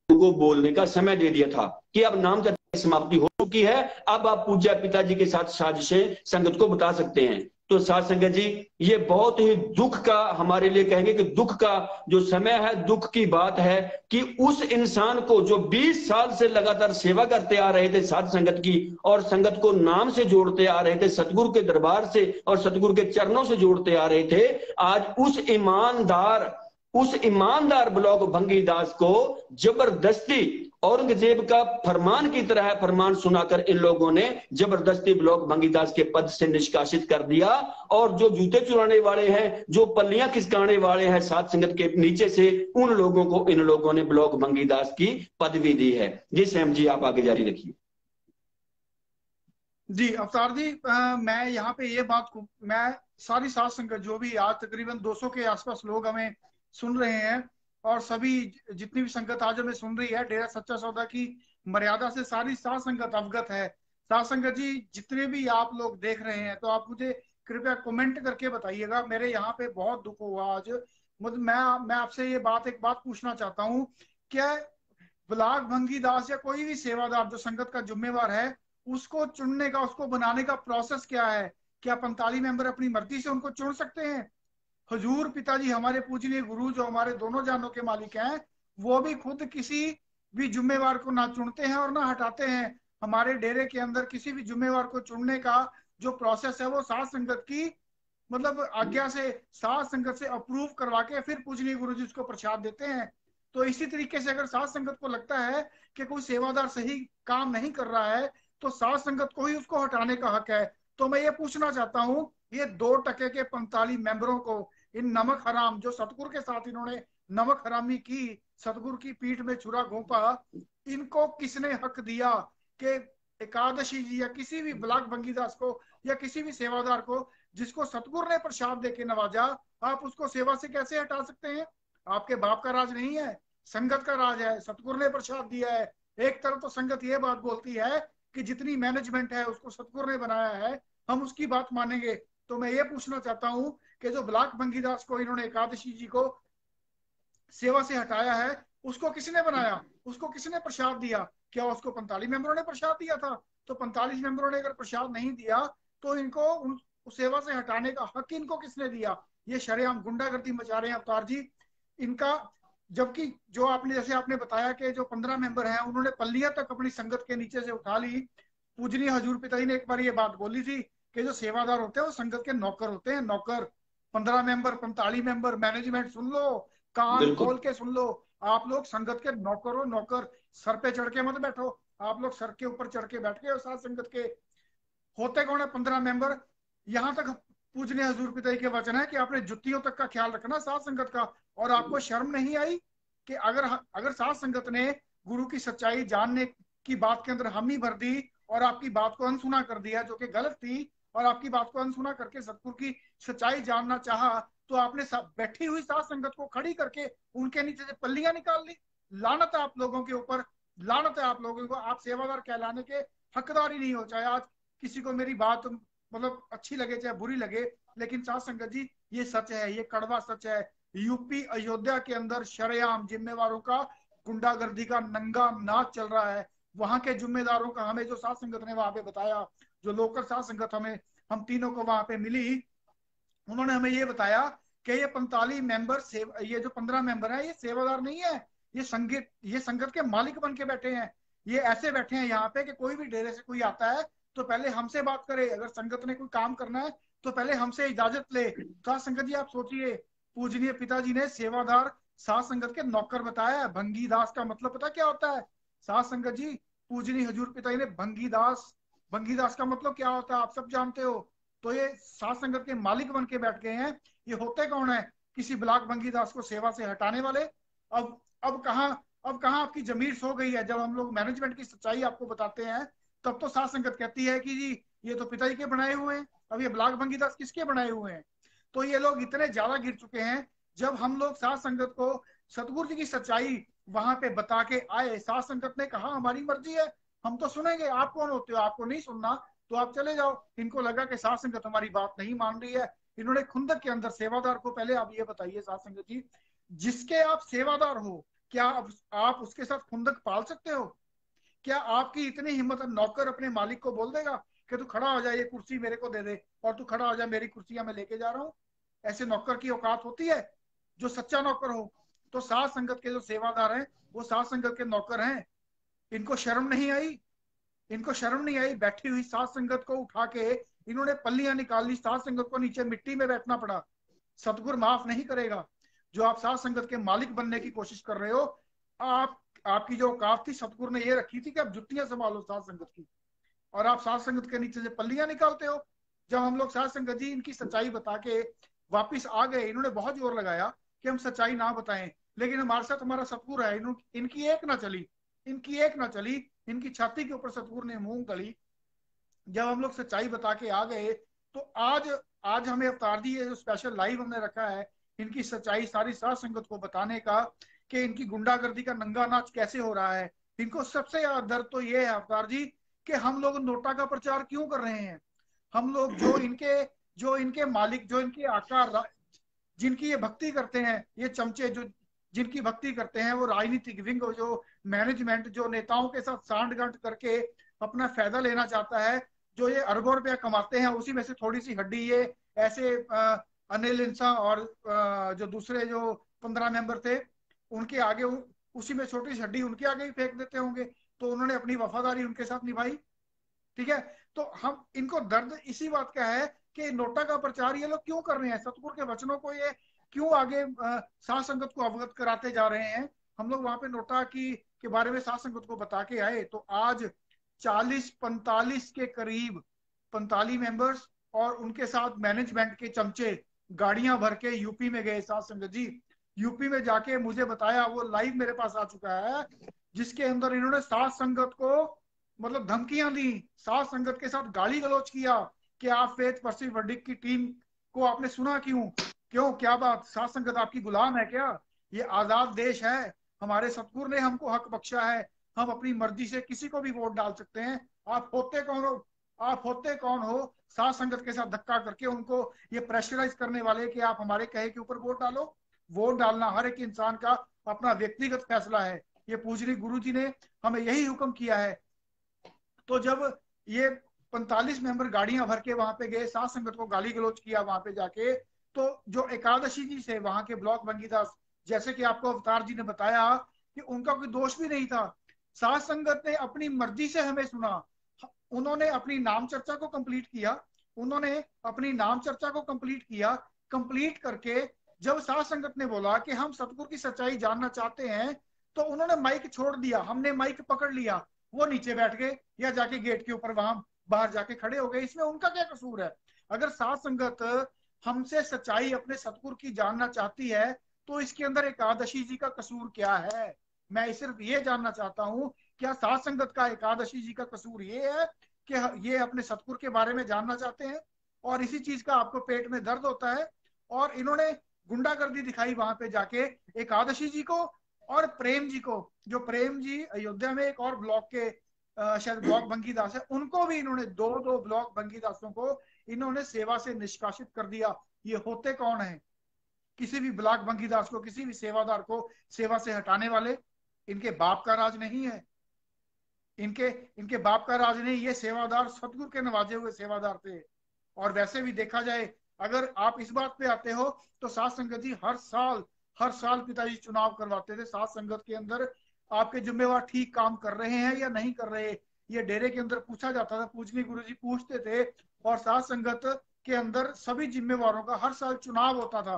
को बोलने का समय दे दिया था कि अब नाम की समाप्ति हो चुकी है, अब आप पूज्य पिताजी के साथ साजिशें संगत को बता सकते हैं। तो साध संगत जी, ये बहुत ही दुख का, हमारे लिए कहेंगे कि दुख का जो समय है, दुख की बात है कि उस इंसान को जो 20 साल से लगातार सेवा करते आ रहे थे साध संगत की, और संगत को नाम से जोड़ते आ रहे थे, सतगुरु के दरबार से और सतगुरु के चरणों से जोड़ते आ रहे थे, आज उस ईमानदार ब्लॉक भंगीदास को जबरदस्ती औरंगजेब का फरमान की तरह फरमान सुनाकर इन लोगों ने जबरदस्ती ब्लॉक भंगीदास के पद से निष्कासित कर दिया। और जो जूते चुराने वाले हैं, जो पल्लियां खिसकाने वाले हैं साध संगत के नीचे से, उन लोगों को इन लोगों ने ब्लॉक भंगीदास की पदवी दी है। जी सैम जी, आप आगे जारी रखिए। जी अवतार जी, मैं यहाँ पे ये बात को, मैं सारी साध संगत जो भी आज तकरीबन 200 के आसपास लोग हमें सुन रहे हैं, और सभी जितनी भी संगत आज हमें सुन रही है, डेरा सच्चा सौदा की मर्यादा से सारी साध संगत अवगत है। साध संगत जी, जितने भी आप लोग देख रहे हैं, तो आप मुझे कृपया कमेंट करके बताइएगा। मेरे यहाँ पे बहुत दुख हुआ आज। मतलब मैं आपसे ये एक बात पूछना चाहता हूँ, क्या ब्लाक भंगी दास या कोई भी सेवादार जो संगत का जिम्मेवार है, उसको चुनने का, उसको बनाने का प्रोसेस क्या है? क्या 45 मेंबर अपनी मर्जी से उनको चुन सकते हैं? हजूर पिताजी, हमारे पूजनीय गुरु, जो हमारे दोनों जानों के मालिक हैं, वो भी खुद किसी भी जिम्मेवार को ना चुनते हैं और ना हटाते हैं। हमारे डेरे के अंदर किसी भी जिम्मेवार को चुनने का जो प्रोसेस है, वो साध संगत की मतलब आज्ञा से, साध संगत से अप्रूव करवा के फिर पूजनीय गुरु जी उसको प्रसाद देते हैं। तो इसी तरीके से अगर साध संगत को लगता है कि कोई सेवादार सही काम नहीं कर रहा है, तो साध संगत को ही उसको हटाने का हक है। तो मैं ये पूछना चाहता हूँ, ये 2% के 45 मेंबरों को, इन नमक हराम, जो सतगुरु के साथ इन्होंने नमक हरामी की, सतगुरु की पीठ में छुरा घोंपा, इनको किसने हक दिया कि एकादशी जी या किसी भी ब्लाक भंगीदास को या किसी भी सेवादार को जिसको सतगुरु ने प्रसाद देके नवाजा, आप उसको सेवा से कैसे हटा सकते हैं? आपके बाप का राज नहीं है, संगत का राज है, सतगुरु ने प्रसाद दिया है। एक तरफ तो संगत ये बात बोलती है कि जितनी मैनेजमेंट है उसको सतगुरु ने बनाया है, हम उसकी बात मानेंगे। तो मैं ये पूछना चाहता हूँ कि जो ब्लाक भंगीदास को इन्होंने एकादशी जी को सेवा से हटाया है, उसको किसने बनाया, उसको किसने प्रसाद दिया? क्या उसको 45 मेंबरों ने प्रसाद दिया था? तो 45 मेंबरों ने अगर प्रसाद नहीं दिया तो इनको उस सेवा से हटाने का हक इनको किसने दिया? ये शरेआम गुंडागर्दी मचा रहे हैं अवतार जी इनका। जबकि जो आपने जैसे आपने बताया कि जो 15 मेंबर हैं उन्होंने पल्लियां तक अपनी संगत के नीचे से उठा ली। पूजनीय हजूर पिताजी ने एक बार ये बात बोली थी कि जो सेवादार होते हैं वो संगत के नौकर होते हैं, नौकर। 15 मेंबर, 45 मेंबर, मैनेजमेंट, सुन लो, कान बिल्कुल खोल के सुन लो। आप लोग संगत के नौकर हो, नौकर। सर पे चढ़ के मत बैठो। आप लोग सर के ऊपर चढ़ के बैठ गए हो साथ संगत के। होते कौन है 15 मेंबर? यहाँ तक पूजनीय हजूर पिताजी के वचन है कि आपने जुत्तियों तक का ख्याल रखना साथ संगत का। और आपको शर्म नहीं आई कि अगर अगर साथ संगत ने गुरु की सच्चाई जानने की बात के अंदर हामी भर दी और आपकी बात को अनसुना कर दिया जो कि गलत थी, और आपकी बात को अनसुना करके सतगुरु की सच्चाई जानना चाहा, तो आपने बैठी हुई साथ संगत को खड़ी करके उनके नीचे से पल्लियां निकाल ली। लानत है आप लोगों के ऊपर, लानत है आप लोगों को। आप सेवादार कहलाने के हकदार ही नहीं हो। चाहे आज किसी को मेरी बात मतलब अच्छी लगे चाहे बुरी लगे, लेकिन साथ संगत जी ये सच है, ये कड़वा सच है। यूपी अयोध्या के अंदर शरेआम जिम्मेवारों का गुंडागर्दी का नंगा नाच चल रहा है। वहां के जिम्मेदारों का हमें जो साथ संगत ने वहां पे बताया, जो लोकल साथ संगत हमें हम तीनों को वहां पे मिली, उन्होंने हमें ये बताया कि ये 45 मेंबर ये जो 15 मेंबर है ये सेवादार नहीं है, ये संगत के मालिक बन के बैठे हैं। ये ऐसे बैठे हैं यहाँ पे कि कोई भी डेरे से कोई आता है तो पहले हमसे बात करे, अगर संगत ने कोई काम करना है तो पहले हमसे इजाजत ले। साथ संगत जी आप सोचिए, पूजनीय पिताजी ने सेवादार साथ संगत के नौकर बताया है। भंगीदास का मतलब पता क्या होता है साथ संगत जी? पूजनीय हजूर पिताजी ने भंगीदास, भंगीदास का मतलब क्या होता है आप सब जानते हो। तो ये सात संगत के मालिक बन के बैठ गए हैं। ये होते कौन है? किसी ब्लाक भंगीदास को सेवा से हटाने वाले। अब कहाँ, अब कहाँ आपकी जमीर सो गई है? जब हम लोग मैनेजमेंट की सच्चाई आपको बताते हैं तब तो सात संगत कहती है कि जी ये तो पिताजी के बनाए हुए हैं, अब ये ब्लाक भंगीदास किसके बनाए हुए हैं? तो ये लोग इतने ज्यादा गिर चुके हैं। जब हम लोग सात संगत को सतगुरु जी की सच्चाई वहां पे बता के आए, सात संगत ने कहा हमारी मर्जी है, हम तो सुनेंगे, आप कौन होते हो, आपको नहीं सुनना तो आप चले जाओ। इनको लगा कि सात संगत हमारी बात नहीं मान रही है। इन्होंने खुंदक के अंदर सेवादार को, पहले आप ये बताइए सात संगत जी, जिसके आप सेवादार हो, क्या आप उसके साथ खुंदक पाल सकते हो? क्या आपकी इतनी हिम्मत है नौकर अपने मालिक को बोल देगा कि तू खड़ा हो जाए, ये कुर्सी मेरे को दे दे, और तू खड़ा हो जाए, मेरी कुर्सियां मैं लेके जा रहा हूँ? ऐसे नौकर की औकात होती है जो सच्चा नौकर हो? तो सात संगत के जो सेवादार हैं वो सात संगत के नौकर हैं। इनको शर्म नहीं आई? इनको शर्म नहीं आई? बैठी हुई सात संगत को उठा के इन्होंने पल्लियां निकाल ली, सात संगत को नीचे मिट्टी में बैठना पड़ा। सतगुरु माफ नहीं करेगा। जो आप सात संगत के मालिक बनने की कोशिश कर रहे हो, आप आपकी जो औकात थी सतगुरु ने ये रखी थी कि आप जुत्तियां संभालो सात संगत की, और आप सात संगत के नीचे से पल्लियां निकालते हो। जब हम लोग सात संगत जी इनकी सच्चाई बता के वापिस आ गए, इन्होंने बहुत जोर लगाया कि हम सच्चाई ना बताएं, लेकिन हमारे साथ हमारा सतगुरु है। इनकी एक ना चली, इनकी एक ना चली, इनकी छाती के ऊपर सतगुरु ने मूंग गली। जब हम लोग सच्चाई बता के आ गए तो आज आज हमें अवतार दी, ये जो स्पेशल लाइव हमने रखा है इनकी सच्चाई सारी सात संगत को बताने का कि इनकी गुंडागर्दी का नंगा नाच कैसे हो रहा है। इनको सबसे ज्यादा दर्द तो ये है अवतार जी कि हम लोग नोटा का प्रचार क्यों कर रहे हैं। हम लोग जो इनके मालिक, जो इनके आका, जिनकी ये भक्ति करते हैं, ये चमचे जो जिनकी भक्ति करते हैं, वो राजनीतिक विंग, जो मैनेजमेंट जो नेताओं के साथ सांठ-गांठ करके अपना फायदा लेना चाहता है, जो ये अरबों रुपया कमाते हैं, उसी में से थोड़ी सी हड्डी ये ऐसे अनिल इंसा और जो दूसरे जो 15 मेंबर थे उनके आगे उसी में छोटी सी हड्डी उनके आगे ही फेंक देते होंगे। तो उन्होंने अपनी वफादारी उनके साथ निभाई। ठीक है। तो हम इनको दर्द इसी बात का है कि नोटा का प्रचार ये लोग क्यों कर रहे हैं, सतगुरु के वचनों को ये क्यों आगे साध संगत को अवगत कराते जा रहे हैं। हम लोग वहां पे नोटा की के बारे में साध संगत को बता के आए तो आज 40-45 के करीब 45 मेंबर्स और उनके साथ मैनेजमेंट के चमचे गाड़ियां भर के यूपी में गए। साध संगत जी यूपी में जाके मुझे बताया, वो लाइव मेरे पास आ चुका है, जिसके अंदर इन्होंने साध संगत को मतलब धमकियां दी, साध संगत के साथ गाली गलौज किया कि आप फेथ परसिव वर्डिक की टीम को आपने सुना क्यों, क्यों, क्या बात, साध संगत आपकी गुलाम है क्या? ये आजाद देश है, हमारे सतगुरु ने हमको हक बख्शा है, हम अपनी मर्जी से किसी को भी वोट डाल सकते हैं, आप होते कौन हो? आप होते कौन हो साथ संगत के साथ धक्का करके उनको ये प्रेशराइज करने वाले कि आप हमारे कहे के ऊपर वोट डालो? वोट डालना हर एक इंसान का अपना व्यक्तिगत फैसला है। ये पूजनी गुरु जी ने हमें यही हुक्म किया है। तो जब ये 45 मेंबर गाड़ियां भर के वहां पे गए, साथ संगत को गाली गलौज किया वहां पे जाके, तो जो एकादशी जी से वहां के ब्लॉक बंगीदास, जैसे कि आपको अवतार जी ने बताया कि उनका कोई दोष भी नहीं था। साथ संगत ने अपनी मर्जी से हमें सुना। उन्होंने अपनी नाम चर्चा को कंप्लीट किया। उन्होंने अपनी नाम चर्चा को कंप्लीट किया। कंप्लीट करके जब साथ संगत ने बोला कि हम सतगुरु की सच्चाई जानना चाहते हैं, तो उन्होंने माइक छोड़ दिया, हमने माइक पकड़ लिया। वो नीचे बैठ गए या जाके गेट के ऊपर वहां बाहर जाके खड़े हो गए। इसमें उनका क्या कसूर है? अगर साथ संगत हमसे सच्चाई अपने सतगुरु की जानना चाहती है, तो इसके अंदर एकादशी जी का कसूर क्या है? मैं सिर्फ ये जानना चाहता हूँ, क्या साथ संगत का एकादशी जी का कसूर ये है कि ये अपने सतगुरु के बारे में जानना चाहते हैं और इसी चीज का आपको पेट में दर्द होता है? और इन्होंने गुंडागर्दी दिखाई वहां पे जाके एकादशी जी को और प्रेम जी को। जो प्रेम जी अयोध्या में एक और ब्लॉक के शायद ब्लॉक बंकीदास है, उनको भी इन्होंने दो दो ब्लॉक बंकीदासों को इन्होंने सेवा से निष्कासित कर दिया। ये होते कौन है? किसी भी ब्लॉक बंकीदास को, किसी भी सेवादार को सेवा से हटाने वाले? इनके बाप का राज नहीं है। इनके इनके बाप का राज नहीं। ये सेवादार सतगुरु के नवाजे हुए सेवादार थे। और वैसे भी देखा जाए, अगर आप इस बात पे आते हो, तो सात संगत जी हर साल पिताजी चुनाव करवाते थे। सात संगत के अंदर आपके जिम्मेवार ठीक काम कर रहे हैं या नहीं कर रहे, ये डेरे के अंदर पूछा जाता था। पूजनी गुरु जी पूछते थे। और सात संगत के अंदर सभी जिम्मेवारों का हर साल चुनाव होता था।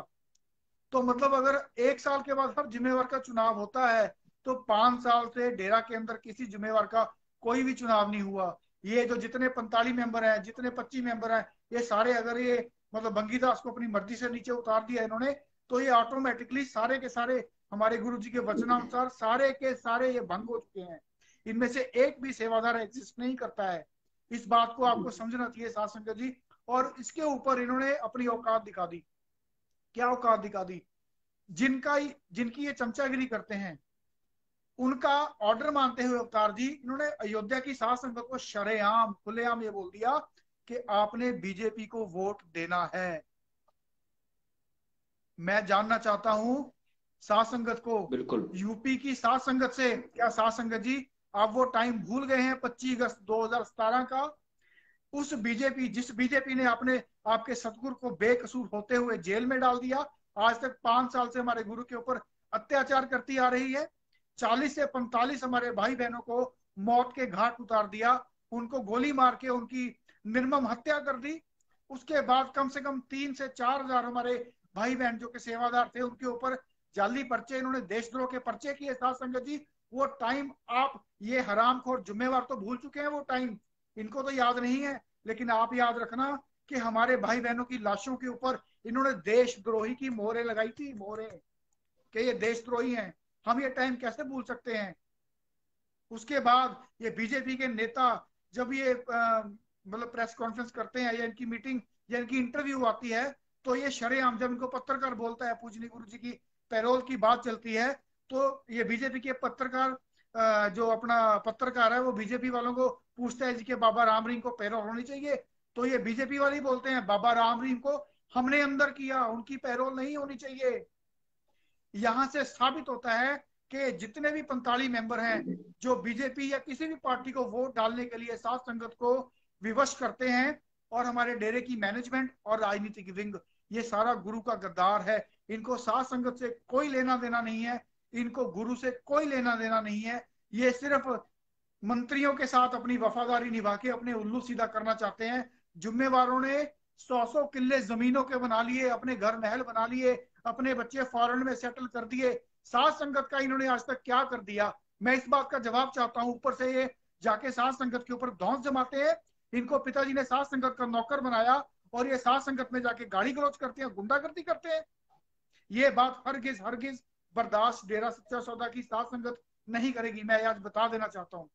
तो मतलब अगर 1 साल के बाद हर जिम्मेवार का चुनाव होता है, तो 5 साल से डेरा के अंदर किसी जिम्मेवार का कोई भी चुनाव नहीं हुआ। ये जो जितने 45 मेंबर हैं, जितने 25 मेंबर हैं, ये सारे अगर ये मतलब बंगीदास को अपनी मर्जी से नीचे उतार दिया इन्होंने, तो ये ऑटोमेटिकली सारे के सारे हमारे गुरु जी के वचनानुसार सारे के सारे ये भंग हो चुके हैं। इनमें से एक भी सेवादार एग्जिस्ट नहीं करता है। इस बात को आपको समझना चाहिए साथ संगत जी। और इसके ऊपर इन्होंने अपनी औकात दिखा दी। क्या औकात दिखा दी? जिनकी ये चमचागिरी करते हैं, उनका ऑर्डर मानते हुए अवतार जी इन्होंने अयोध्या की साध संगत को शरेआम खुलेआम ये बोल दिया कि आपने बीजेपी को वोट देना है। मैं जानना चाहता हूं साध संगत को, बिल्कुल। यूपी की साध संगत से, क्या साध संगत जी आप वो टाइम भूल गए हैं 25 अगस्त 2017 का? उस बीजेपी, जिस बीजेपी ने आपने आपके सतगुरु को बेकसूर होते हुए जेल में डाल दिया, आज तक 5 साल से हमारे गुरु के ऊपर अत्याचार करती आ रही है। 40 से 45 हमारे भाई बहनों को मौत के घाट उतार दिया, उनको गोली मार के उनकी निर्मम हत्या कर दी। उसके बाद कम से कम 3 से 4 हजार हमारे भाई बहन जो के सेवादार थे, उनके ऊपर जाली पर्चे, इन्होंने देशद्रोह के पर्चे किए। साथ संगत जी वो टाइम आप ये हरामखोर जिम्मेवार तो भूल चुके हैं। वो टाइम इनको तो याद नहीं है, लेकिन आप याद रखना कि हमारे भाई बहनों की लाशों के ऊपर इन्होंने देशद्रोही की मोहरें लगाई थी, मोहरें कि ये देशद्रोही हैं। हम ये टाइम कैसे भूल सकते हैं? उसके बाद ये बीजेपी के नेता जब ये मतलब प्रेस कॉन्फ्रेंस करते हैं या इनकी मीटिंग या इनकी इंटरव्यू आती है, तो ये शरेआम जब इनको पत्रकार बोलता है, पूजनी गुरु जी की पैरोल की बात चलती है, तो ये बीजेपी के पत्रकार जो अपना पत्रकार है वो बीजेपी वालों को पूछता है जी के बाबा राम रहीम को पैरोल होनी चाहिए। तो ये बीजेपी वाले बोलते हैं बाबा राम रहीम को हमने अंदर किया, उनकी पैरोल नहीं होनी चाहिए। यहां से साबित होता है कि जितने भी 45 मेंबर हैं जो बीजेपी या किसी भी पार्टी को वोट डालने के लिए साथ संगत को विवश करते हैं, और हमारे डेरे की मैनेजमेंट और राजनीतिक विंग, ये सारा गुरु का गद्दार है। इनको साथ संगत से कोई लेना देना नहीं है, इनको गुरु से कोई लेना देना नहीं है। ये सिर्फ मंत्रियों के साथ अपनी वफादारी निभा के अपने उल्लू सीधा करना चाहते हैं। जिम्मेवारों ने 100 किले जमीनों के बना लिए, अपने घर महल बना लिए, अपने बच्चे फॉरेन में सेटल कर दिए। साथ संगत का इन्होंने आज तक क्या कर दिया? मैं इस बात का जवाब चाहता हूं। ऊपर से ये जाके साथ संगत के ऊपर धौंस जमाते हैं। इनको पिताजी ने साथ संगत का नौकर बनाया और ये साथ संगत में जाके गाड़ी गलौज करते हैं, गुंडागर्दी करते हैं। ये बात हरगिज हरगिज बर्दाश्त डेरा सच्चा सौदा की साथ संगत नहीं करेगी। मैं आज बता देना चाहता हूं।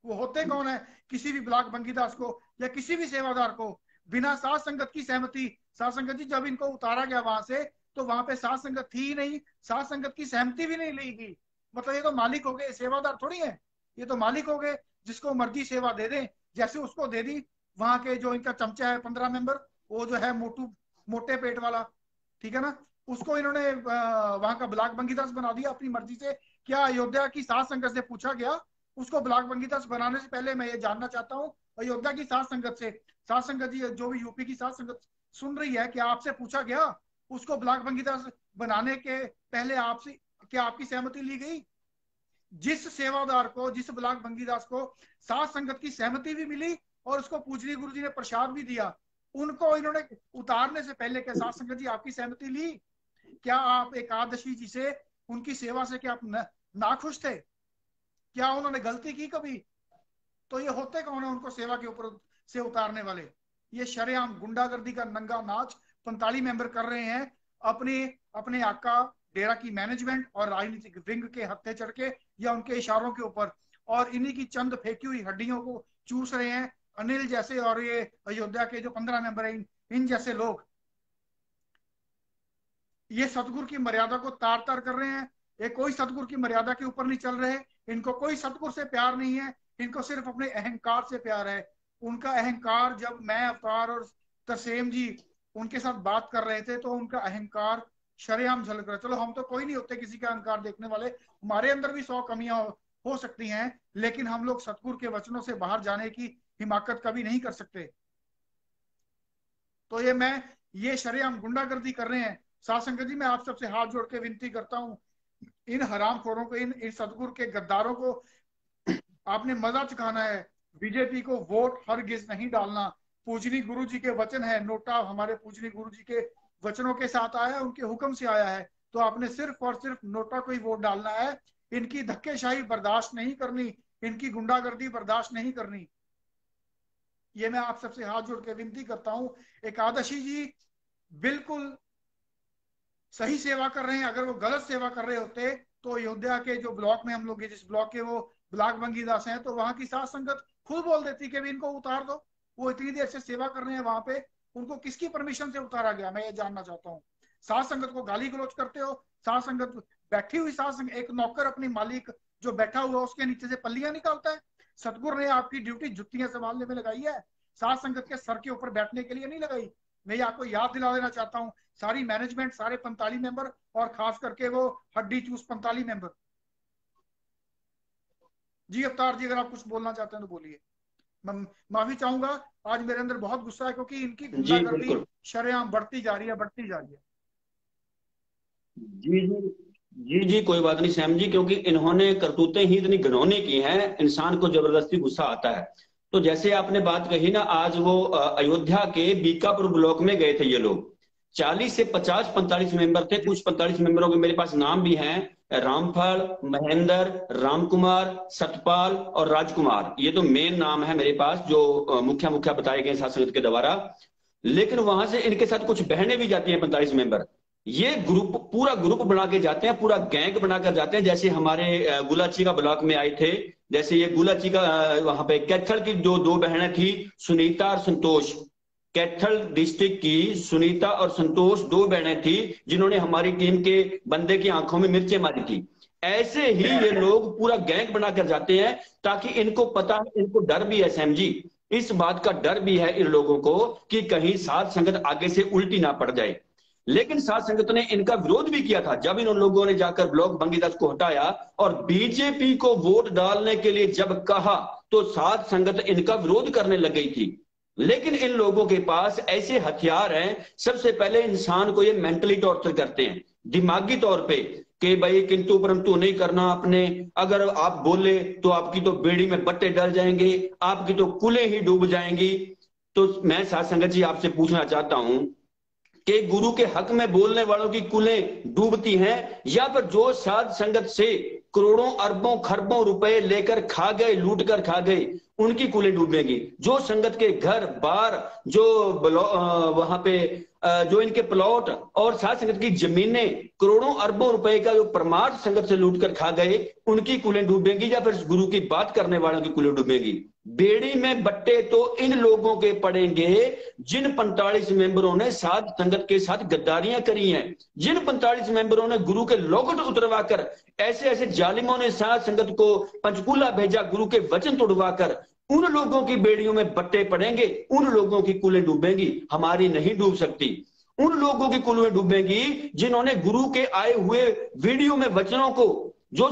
वो होते कौन है? किसी भी ब्लॉक बंकीदास को या किसी भी सेवादार को बिना साथ संगत की सहमति, साथ संगत जी जब इनको उतारा गया वहां से, तो वहां पे साथ संगत थी ही नहीं, साथ संगत की सहमति भी नहीं ली गई। मतलब ये तो मालिक हो गए, सेवादार थोड़ी है, ये तो मालिक हो गए। जिसको मर्जी सेवा दे दें, जैसे उसको दे दी। वहां के जो इनका चमचा है 15 मेंबर, वो जो है मोटे पेट वाला, ठीक है ना, उसको इन्होंने वहां का ब्लॉक बंगीदास बना दिया अपनी मर्जी से। क्या अयोध्या की सात संगत से पूछा गया उसको ब्लॉक बंगीदास बनाने से पहले? मैं ये जानना चाहता हूँ अयोध्या की सात संगत से, सात संगत जी जो भी यूपी की सात संगत सुन रही है, क्या आपसे पूछा गया उसको ब्लॉक बंगीदास बनाने के पहले आपसे, क्या आपकी सहमति ली गई? जिस सेवादार को, जिस ब्लॉक बंगीदास को सात संगत की सहमति भी मिली और उसको पूजनी गुरु जी ने प्रसाद भी दिया, उनको इन्होंने उतारने से पहले क्या सात संगत जी आपकी सहमति ली? क्या आप एकादशी जी से, उनकी सेवा से क्या आप नाखुश थे? क्या उन्होंने गलती की कभी? तो ये होते कौन है उनको सेवा के ऊपर से उतारने वाले? ये शरेआम गुंडागर्दी का नंगा नाच 45 मेंबर कर रहे हैं, अपने अपने आका डेरा की मैनेजमेंट और राजनीतिक विंग के हत्थे चढ़ के या उनके इशारों के ऊपर, और इन्हीं की चंद फेंकी हुई हड्डियों को चूस रहे हैं अनिल जैसे और ये अयोध्या के जो 15 मेंबर हैं, इन जैसे लोग। ये सतगुरु की मर्यादा को तार तार कर रहे हैं। ये कोई सतगुरु की मर्यादा के ऊपर नहीं चल रहे, इनको कोई सतगुरु से प्यार नहीं है, इनको सिर्फ अपने अहंकार से प्यार है। उनका अहंकार, जब मैं अवतार और तरसेम जी उनके साथ बात कर रहे थे तो उनका अहंकार शरेआम झलक रहा है। चलो हम तो कोई नहीं होते किसी का अहंकार देखने वाले, हमारे अंदर भी 100 कमियां हो सकती हैं, लेकिन हम लोग सतगुरु के वचनों से बाहर जाने की हिमाकत कभी नहीं कर सकते। तो ये शरेआम गुंडागर्दी कर रहे हैं। साथ संगत जी, मैं आप सबसे हाथ जोड़ के विनती करता हूं, इन हरामखोरों को, इन सतगुरु के गद्दारों को आपने मजा चखाना है। बीजेपी को वोट हरगिज नहीं डालना। पूजनी गुरु जी के वचन है, नोटा हमारे पूजनी गुरु जी के वचनों के साथ आया है, उनके हुक्म से आया है, तो आपने सिर्फ और सिर्फ नोटा को ही वोट डालना है। इनकी धक्केशाही बर्दाश्त नहीं करनी, इनकी गुंडागर्दी बर्दाश्त नहीं करनी। ये मैं आप सबसे हाथ जोड़ के विनती करता हूं। एकादशी जी बिल्कुल सही सेवा कर रहे हैं। अगर वो गलत सेवा कर रहे होते तो अयोध्या के जो ब्लॉक में हम लोग, जिस ब्लॉक के वो ब्लॉक बंगीदास हैं, तो वहां की सात संगत खुद बोल देती कि भी इनको उतार दो। वो इतनी देर से सेवा कर रहे हैं वहां पे, उनको किसकी परमिशन से उतारा गया? मैं ये जानना चाहता हूँ। सात संगत को गाली गलौज करते हो। सात संगत बैठी हुई सात संगत, एक नौकर अपनी मालिक जो बैठा हुआ उसके नीचे से पल्लियां निकालता है। सतगुरु ने आपकी ड्यूटी जुत्तियां संभालने में लगाई है, सात संगत के सर के ऊपर बैठने के लिए नहीं लगाई। मैं आपको याद दिला देना चाहता हूँ, सारी मैनेजमेंट, सारे 45 मेंबर और खास करके वो हड्डी चूस 45 मेंबर। जी अवतार जी, अगर आप कुछ बोलना चाहते हैं तो बोलिए। मैं माफी चाहूंगा, आज मेरे अंदर बहुत गुस्सा है क्योंकि इनकी गुंडागर्दी शरेआम बढ़ती जा रही है, बढ़ती जा रही है। जी जी जी जी, कोई बात नहीं श्याम जी, क्योंकि इन्होंने करतूतें ही इतनी घिनौनी की हैं, इंसान को जबरदस्ती गुस्सा आता है। तो जैसे आपने बात कही ना, आज वो अयोध्या के बीकापुर ब्लॉक में गए थे ये लोग। 40 से 50 45 मेंबर थे। कुछ 45 मेंबरों के मेरे पास नाम भी हैं, रामफल, महेंद्र, रामकुमार, सतपाल और राजकुमार। ये तो मेन नाम है मेरे पास जो मुखिया बताए गए शासन के द्वारा। लेकिन वहां से इनके साथ कुछ बहनें भी जाती हैं 45 मेंबर। ये ग्रुप, पूरा ग्रुप बना के जाते हैं, पूरा गैंग बनाकर जाते हैं। जैसे हमारे गुलाची का ब्लॉक में आए थे, जैसे ये गुलाची का वहां पे कैथल की जो दो बहनें थी, सुनीता और संतोष, कैथल डिस्ट्रिक्ट की सुनीता और संतोष दो बहनें थी जिन्होंने हमारी टीम के बंदे की आंखों में मिर्चें मारी थी। ऐसे ही ये लोग पूरा गैंग बनाकर जाते हैं, ताकि इनको पता है, इनको डर भी है सैम जी, इस बात का डर भी है इन लोगों को कि कहीं साध संगत आगे से उल्टी ना पड़ जाए। लेकिन साध संगत ने इनका विरोध भी किया था। जब इन लोगों ने जाकर ब्लॉक बंगीदास को हटाया और बीजेपी को वोट डालने के लिए जब कहा, तो साध संगत इनका विरोध करने लग गई थी। लेकिन इन लोगों के पास ऐसे हथियार हैं, सबसे पहले इंसान को ये मेंटली टॉर्चर करते हैं, दिमागी तौर पे, कि भाई किंतु परंतु नहीं करना आपने, अगर आप बोले तो आपकी तो बेड़ी में बट्टे डल जाएंगे, आपकी तो कुलें ही डूब जाएंगी। तो मैं साध संगत जी आपसे पूछना चाहता हूं कि गुरु के हक में बोलने वालों की कुलें डूबती हैं, या फिर जो साध संगत से करोड़ों अरबों खरबों रुपए लेकर खा गए, लूट कर खा गए, उनकी कुलें डूबेंगी? जो संगत के घर बार, जो वहां पे जो इनके प्लॉट और साध संगत की जमीनें करोड़ों अरबों रुपए का जो परमार्थ संगत से लूट कर खा गए, उनकी कुलें डूबेंगी या फिर गुरु की बात करने वालों की कुलें डूबेंगी। बेड़ी में बट्टे तो इन लोगों के पड़ेंगे जिन 45 मेंबरों ने साध संगत के साथ गद्दारियां करी हैं, जिन 45 मेंबरों ने गुरु के लोगोट उतरवाकर, ऐसे ऐसे जालिमों ने साध संगत को पंचकूला भेजा गुरु के वचन तोड़वाकर, उन लोगों की बेड़ियों में बट्टे पड़ेंगे, उन लोगों की कुलें डूबेंगी, हमारी नहीं डूब सकती। उन लोगों की कुलें डूबेंगी जिन्होंने गुरु के आए हुए वीडियो में वचनों को, जो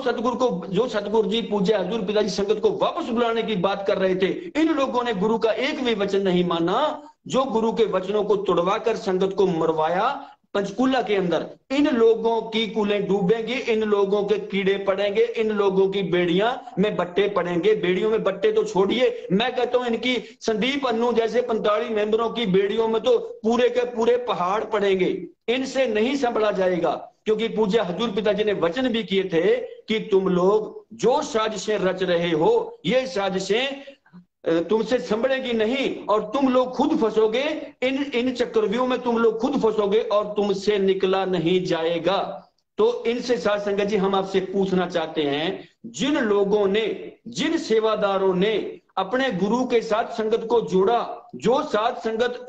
सतगुरु जी पूज्य हजूर पिताजी संगत को वापस बुलाने की बात कर रहे थे, इन लोगों ने गुरु का एक भी वचन नहीं माना, जो गुरु के वचनों को तोड़वाकर संगत को मरवाया पंचकूला के अंदर। इन लोगों की कुलें डूबेंगी, इन लोगों के कीड़े पड़ेंगे, इन लोगों की बेड़ियां में बट्टे पड़ेंगे। बेड़ियों में बट्टे तो छोड़िए, मैं कहता हूं इनकी संदीप अन्नू जैसे 45 मेंबरों की बेड़ियों में तो पूरे के पूरे पहाड़ पड़ेंगे। इनसे नहीं संभला जाएगा, क्योंकि पूज्य हजूर पिताजी ने वचन भी किए थे कि तुम लोग जो साजिशें रच रहे हो, ये साजिशें तुमसे संभलेगी नहीं और तुम लोग खुद फंसोगे, इन चक्रव्यूह में तुम लोग खुद फंसोगे और तुमसे निकला नहीं जाएगा। तो इनसे साध संगत जी हम आपसे पूछना चाहते हैं, जिन लोगों ने, जिन सेवादारों ने अपने गुरु के साथ संगत को जोड़ा, जो साध संगत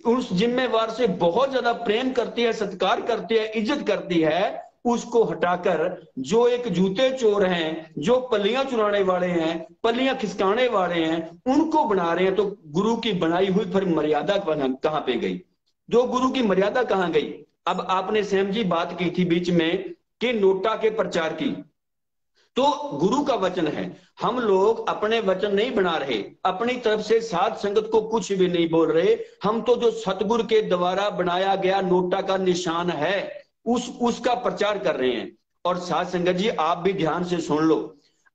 उस जिम्मेवार से बहुत ज्यादा प्रेम करती है, सत्कार करती है, इज्जत करती है, उसको हटाकर जो एक जूते चोर हैं, जो पल्लियां चुराने वाले हैं, पल्लियां खिसकाने वाले हैं, उनको बना रहे हैं। तो गुरु की बनाई हुई फिर मर्यादा कहां पे गई? जो गुरु की मर्यादा कहां गई? अब आपने सैम जी बात की थी बीच में कि नोटा के प्रचार की, तो गुरु का वचन है, हम लोग अपने वचन नहीं बना रहे, अपनी तरफ से साध संगत को कुछ भी नहीं बोल रहे, हम तो जो सतगुरु के द्वारा बनाया गया नोटा का निशान है उसका प्रचार कर रहे हैं। और साध संगत जी आप भी ध्यान से सुन लो,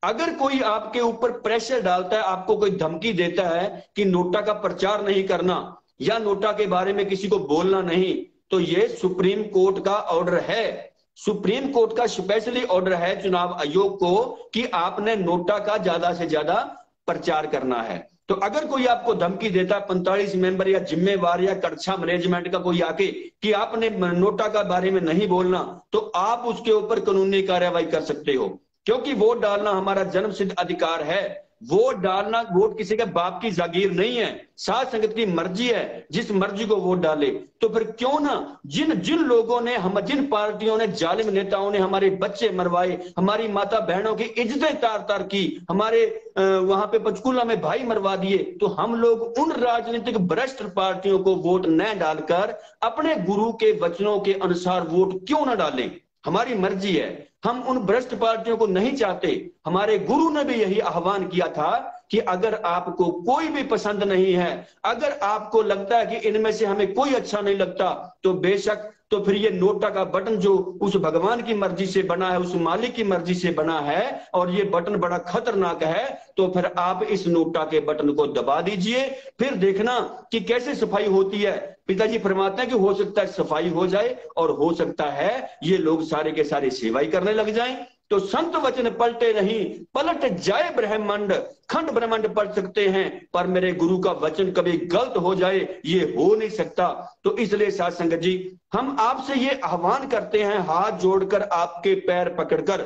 अगर कोई आपके ऊपर प्रेशर डालता है, आपको कोई धमकी देता है कि नोटा का प्रचार नहीं करना या नोटा के बारे में किसी को बोलना नहीं, तो ये सुप्रीम कोर्ट का ऑर्डर है, सुप्रीम कोर्ट का स्पेशली ऑर्डर है चुनाव आयोग को कि आपने नोटा का ज्यादा से ज्यादा प्रचार करना है। तो अगर कोई आपको धमकी देता है 45 मेंबर या जिम्मेवार या कक्षा मैनेजमेंट का कोई आके कि आपने नोटा का बारे में नहीं बोलना, तो आप उसके ऊपर कानूनी कार्रवाई कर सकते हो, क्योंकि वोट डालना हमारा जन्मसिद्ध अधिकार है। वोट डालना, वोट किसी के बाप की जागीर नहीं है, साध संगत की मर्जी है, जिस मर्जी को वोट डाले। तो फिर क्यों ना जिन जिन लोगों ने, हम जिन पार्टियों ने, जालिम नेताओं ने हमारे बच्चे मरवाए, हमारी माता बहनों की इज्जतें तार तार की, हमारे वहां पे पंचकूला में भाई मरवा दिए, तो हम लोग उन राजनीतिक भ्रष्ट पार्टियों को वोट न डालकर अपने गुरु के वचनों के अनुसार वोट क्यों ना डालें? हमारी मर्जी है, हम उन भ्रष्ट पार्टियों को नहीं चाहते। हमारे गुरु ने भी यही आह्वान किया था कि अगर आपको कोई भी पसंद नहीं है, अगर आपको लगता है कि इनमें से हमें कोई अच्छा नहीं लगता, तो बेशक, तो फिर ये नोटा का बटन जो उस भगवान की मर्जी से बना है, उस मालिक की मर्जी से बना है, और ये बटन बड़ा खतरनाक है, तो फिर आप इस नोटा के बटन को दबा दीजिए, फिर देखना कि कैसे सफाई होती है। पिताजी फरमाते हैं कि हो सकता है सफाई हो जाए और हो सकता है ये लोग सारे के सारे सेवाई करने लग जाएं। तो संत वचन पलटे नहीं, पलट जाए ब्रह्मांड, खंड ब्रह्मांड पलट सकते हैं, पर मेरे गुरु का वचन कभी गलत हो जाए ये हो नहीं सकता। तो इसलिए साध संगत जी हम आपसे ये आह्वान करते हैं, हाथ जोड़कर आपके पैर पकड़कर,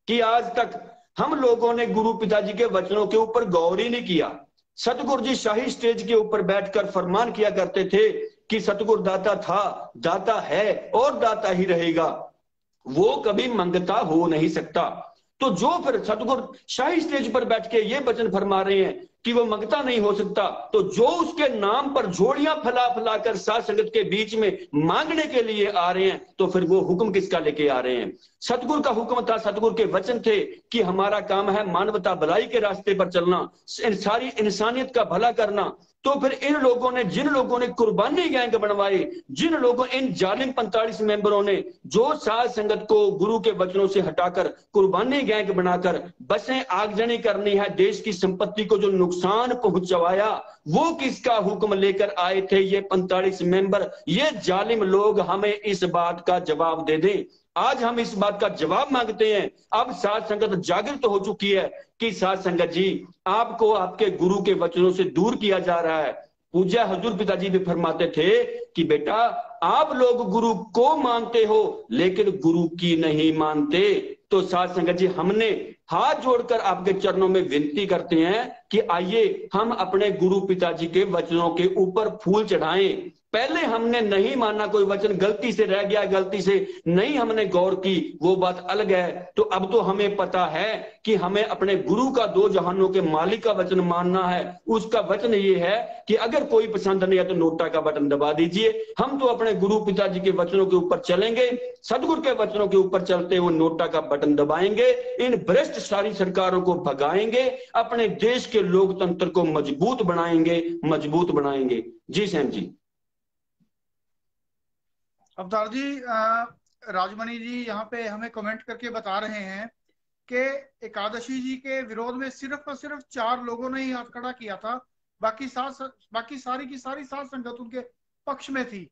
कि आज तक हम लोगों ने गुरु पिताजी के वचनों के ऊपर गौर ही नहीं किया। सतगुरु जी शाही स्टेज के ऊपर बैठकर फरमान किया करते थे कि सतगुरु दाता था, दाता है और दाता ही रहेगा, वो कभी मंगता हो नहीं सकता। तो जो फिर सतगुरु शाही स्टेज पर बैठ के ये वचन फरमा रहे हैं कि वो मंगता नहीं हो सकता, तो जो उसके नाम पर झोलियां फैला फैला कर साध संगत के बीच में मांगने के लिए आ रहे हैं, तो फिर वो हुक्म किसका लेके आ रहे हैं? सतगुरु का हुक्म था, सतगुरु के वचन थे कि हमारा काम है मानवता भलाई के रास्ते पर चलना, सारी इंसानियत का भला करना। तो फिर इन लोगों ने, जिन लोगों ने कुर्बानी गैंग बनवाए, जिन लोगों, इन जालिम 45 मेंबरों ने जो साध संगत को गुरु के वचनों से हटाकर कुर्बानी गैंग बनाकर बसें आगजनी करनी है, देश की संपत्ति को जो नुकसान पहुंचवाया, वो किसका हुक्म लेकर आए थे? ये 45 मेंबर, ये जालिम लोग। हमें इस बात का जवाब दे दें। आज हम इस बात का जवाब मांगते हैं। अब साध संगत जागृत हो चुकी है कि साध संगत जी आपको आपके गुरु के वचनों से दूर किया जा रहा है। पूज्य हजूर पिताजी भी फरमाते थे कि बेटा आप लोग गुरु को मानते हो लेकिन गुरु की नहीं मानते। तो साध संगत जी, हमने हाथ जोड़कर आपके चरणों में विनती करते हैं कि आइए हम अपने गुरु पिताजी के वचनों के ऊपर फूल चढ़ाएं। पहले हमने नहीं माना, कोई वचन गलती से रह गया, गलती से नहीं हमने गौर की, वो बात अलग है। तो अब तो हमें पता है कि हमें अपने गुरु का, दो जहानों के मालिक का वचन मानना है। उसका वचन ये है कि अगर कोई पसंद नहीं है तो नोटा का बटन दबा दीजिए। हम तो अपने गुरु पिताजी के वचनों के ऊपर चलेंगे, सदगुरु के वचनों के ऊपर चलते हुए नोटा का बटन दबाएंगे, इन भ्रष्ट सारी सरकारों को भगाएंगे, अपने देश के लोकतंत्र को मजबूत बनाएंगे, मजबूत बनाएंगे। जी सैम जी। अवतार जी, राजमणि जी यहाँ पे हमें कमेंट करके बता रहे हैं कि एकादशी जी के विरोध में सिर्फ और सिर्फ 4 लोगों ने ही हाथ खड़ा किया था, बाकी सारी की सारी साध संगत उनके पक्ष में थी।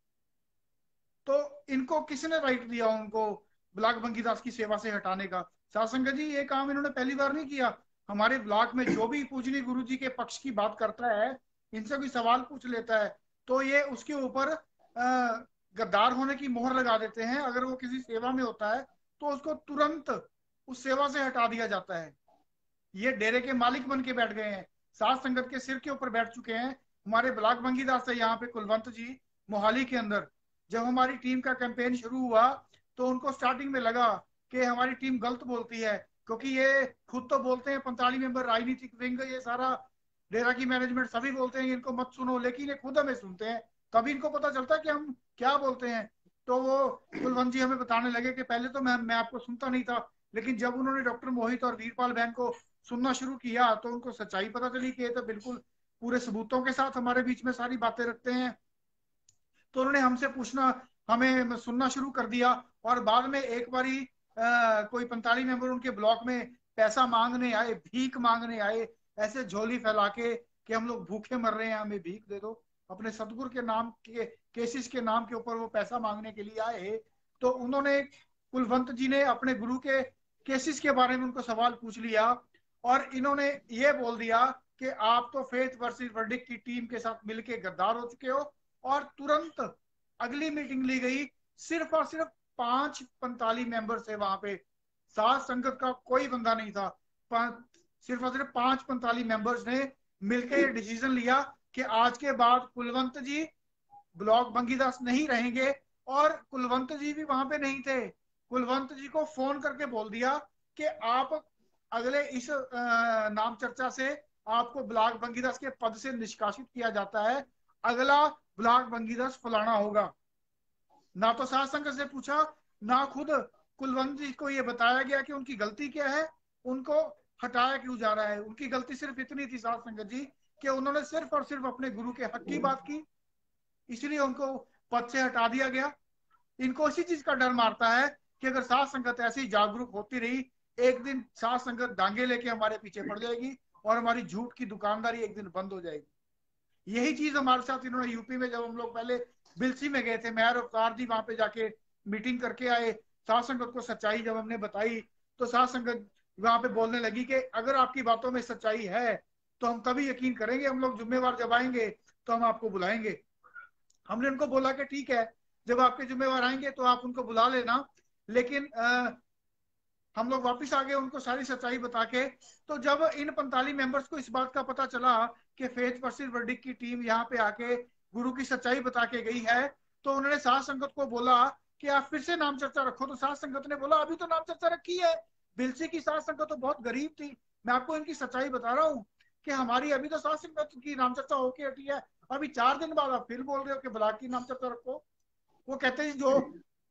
तो इनको किसने राइट दिया उनको ब्लॉक बंकीदास की सेवा से हटाने का? साध संगत जी, ये काम इन्होंने पहली बार नहीं किया। हमारे ब्लॉक में जो भी पूजनीय गुरु जी के पक्ष की बात करता है, इनसे कोई सवाल पूछ लेता है, तो ये उसके ऊपर गद्दार होने की मोहर लगा देते हैं। अगर वो किसी सेवा में होता है तो उसको तुरंत उस सेवा से हटा दिया जाता है। ये डेरे के मालिक बन के बैठ गए हैं, साध संगत के सिर के ऊपर बैठ चुके हैं। हमारे ब्लॉक बंकीदास है यहाँ पे कुलवंत जी मोहाली के अंदर, जब हमारी टीम का कैंपेन शुरू हुआ तो उनको स्टार्टिंग में लगा कि हमारी टीम गलत बोलती है, क्योंकि ये खुद तो बोलते हैं 45 मेंबर राजनीतिक विंग, ये सारा डेरा की मैनेजमेंट सभी बोलते हैं इनको मत सुनो, लेकिन ये खुद हमें सुनते हैं, तभी इनको पता चलता है कि हम क्या बोलते हैं। तो वो कुलवंत जी हमें बताने लगे कि पहले तो मैं आपको सुनता नहीं था, लेकिन जब उन्होंने डॉक्टर मोहित और वीरपाल बहन को सुनना शुरू किया तो उनको सच्चाई पता चली कि ये तो बिल्कुल पूरे सबूतों के साथ हमारे बीच में सारी बातें रखते हैं। तो उन्होंने हमसे पूछना, हमें सुनना शुरू कर दिया। और बाद में एक बारी कोई 45 मेंबर उनके ब्लॉक में पैसा मांगने आए, भीख मांगने आए, ऐसे झोली फैला के कि हम लोग भूखे मर रहे हैं, हमें भीख दे दो। अपने सतगुरु के नाम के केसिस के नाम के ऊपर वो पैसा मांगने के लिए आए। तो उन्होंने, कुलवंत जी ने अपने गुरु के केसिस के बारे में उनको सवाल पूछ लिया और इन्होंने ये बोल दिया कि आप तो फेथ वर्सेस वर्डिक्ट की टीम के साथ मिलके गद्दार हो चुके हो। और तुरंत अगली मीटिंग ली गई, सिर्फ और सिर्फ 5 45 मेंबर थे वहां पे, साध संगत का कोई बंदा नहीं था। सिर्फ और सिर्फ 5 45 मेंबर्स ने मिलकर ये डिसीजन लिया कि आज के बाद कुलवंत जी ब्लॉक बंकीदास नहीं रहेंगे। और कुलवंत जी भी वहां पे नहीं थे, कुलवंत जी को फोन करके बोल दिया कि आप अगले इस नाम चर्चा से आपको ब्लॉक बंकीदास के पद से निष्कासित किया जाता है, अगला ब्लॉक बंकीदास फलाना होगा। ना तो साध संगत से पूछा, ना खुद कुलवंत जी को ये बताया गया कि उनकी गलती क्या है, उनको हटाया क्यों जा रहा है। उनकी गलती सिर्फ इतनी थी साध संगत जी कि उन्होंने सिर्फ और सिर्फ अपने गुरु के हक की बात की, इसलिए उनको पद से हटा दिया गया। इनको इसी चीज का डर मारता है कि अगर साध संगत ऐसे ही जागरूक होती रही, एक दिन साध संगत डांगे लेके हमारे पीछे पड़ जाएगी और हमारी झूठ की दुकानदारी एक दिन बंद हो जाएगी। यही चीज हमारे साथ इन्होंने यूपी में, जब हम लोग पहले बिलसी में गए थे, मैं और अवतार जी वहां पे जाके मीटिंग करके आए, साध संगत को सच्चाई जब हमने बताई तो साध संगत वहां पे बोलने लगी कि अगर आपकी बातों में सच्चाई है तो हम तभी यकीन करेंगे, हम लोग जुम्मेवार जब आएंगे तो हम आपको बुलाएंगे। हमने उनको बोला कि ठीक है, जब आपके जिम्मेवार आएंगे तो आप उनको बुला लेना। लेकिन हम लोग वापस आ गए उनको सारी सच्चाई बता के। तो जब इन 45 मेंबर्स को इस बात का पता चला कि फेथ वर्सेस वर्डिक्ट की टीम यहाँ पे आके गुरु की सच्चाई बता के गई है, तो उन्होंने साध संगत को बोला कि आप फिर से नाम चर्चा रखो। तो साध संगत ने बोला अभी तो नाम चर्चा रखी है, बिलसी की साध संगत तो बहुत गरीब थी, मैं आपको इनकी सच्चाई बता रहा हूँ कि हमारी अभी तो साध संगत की नाम चर्चा होके हटी है, अभी 4 दिन बाद आप फिर बोल रहे हो कि ब्लॉक की नाम चर्चा रखो। वो कहते हैं जो,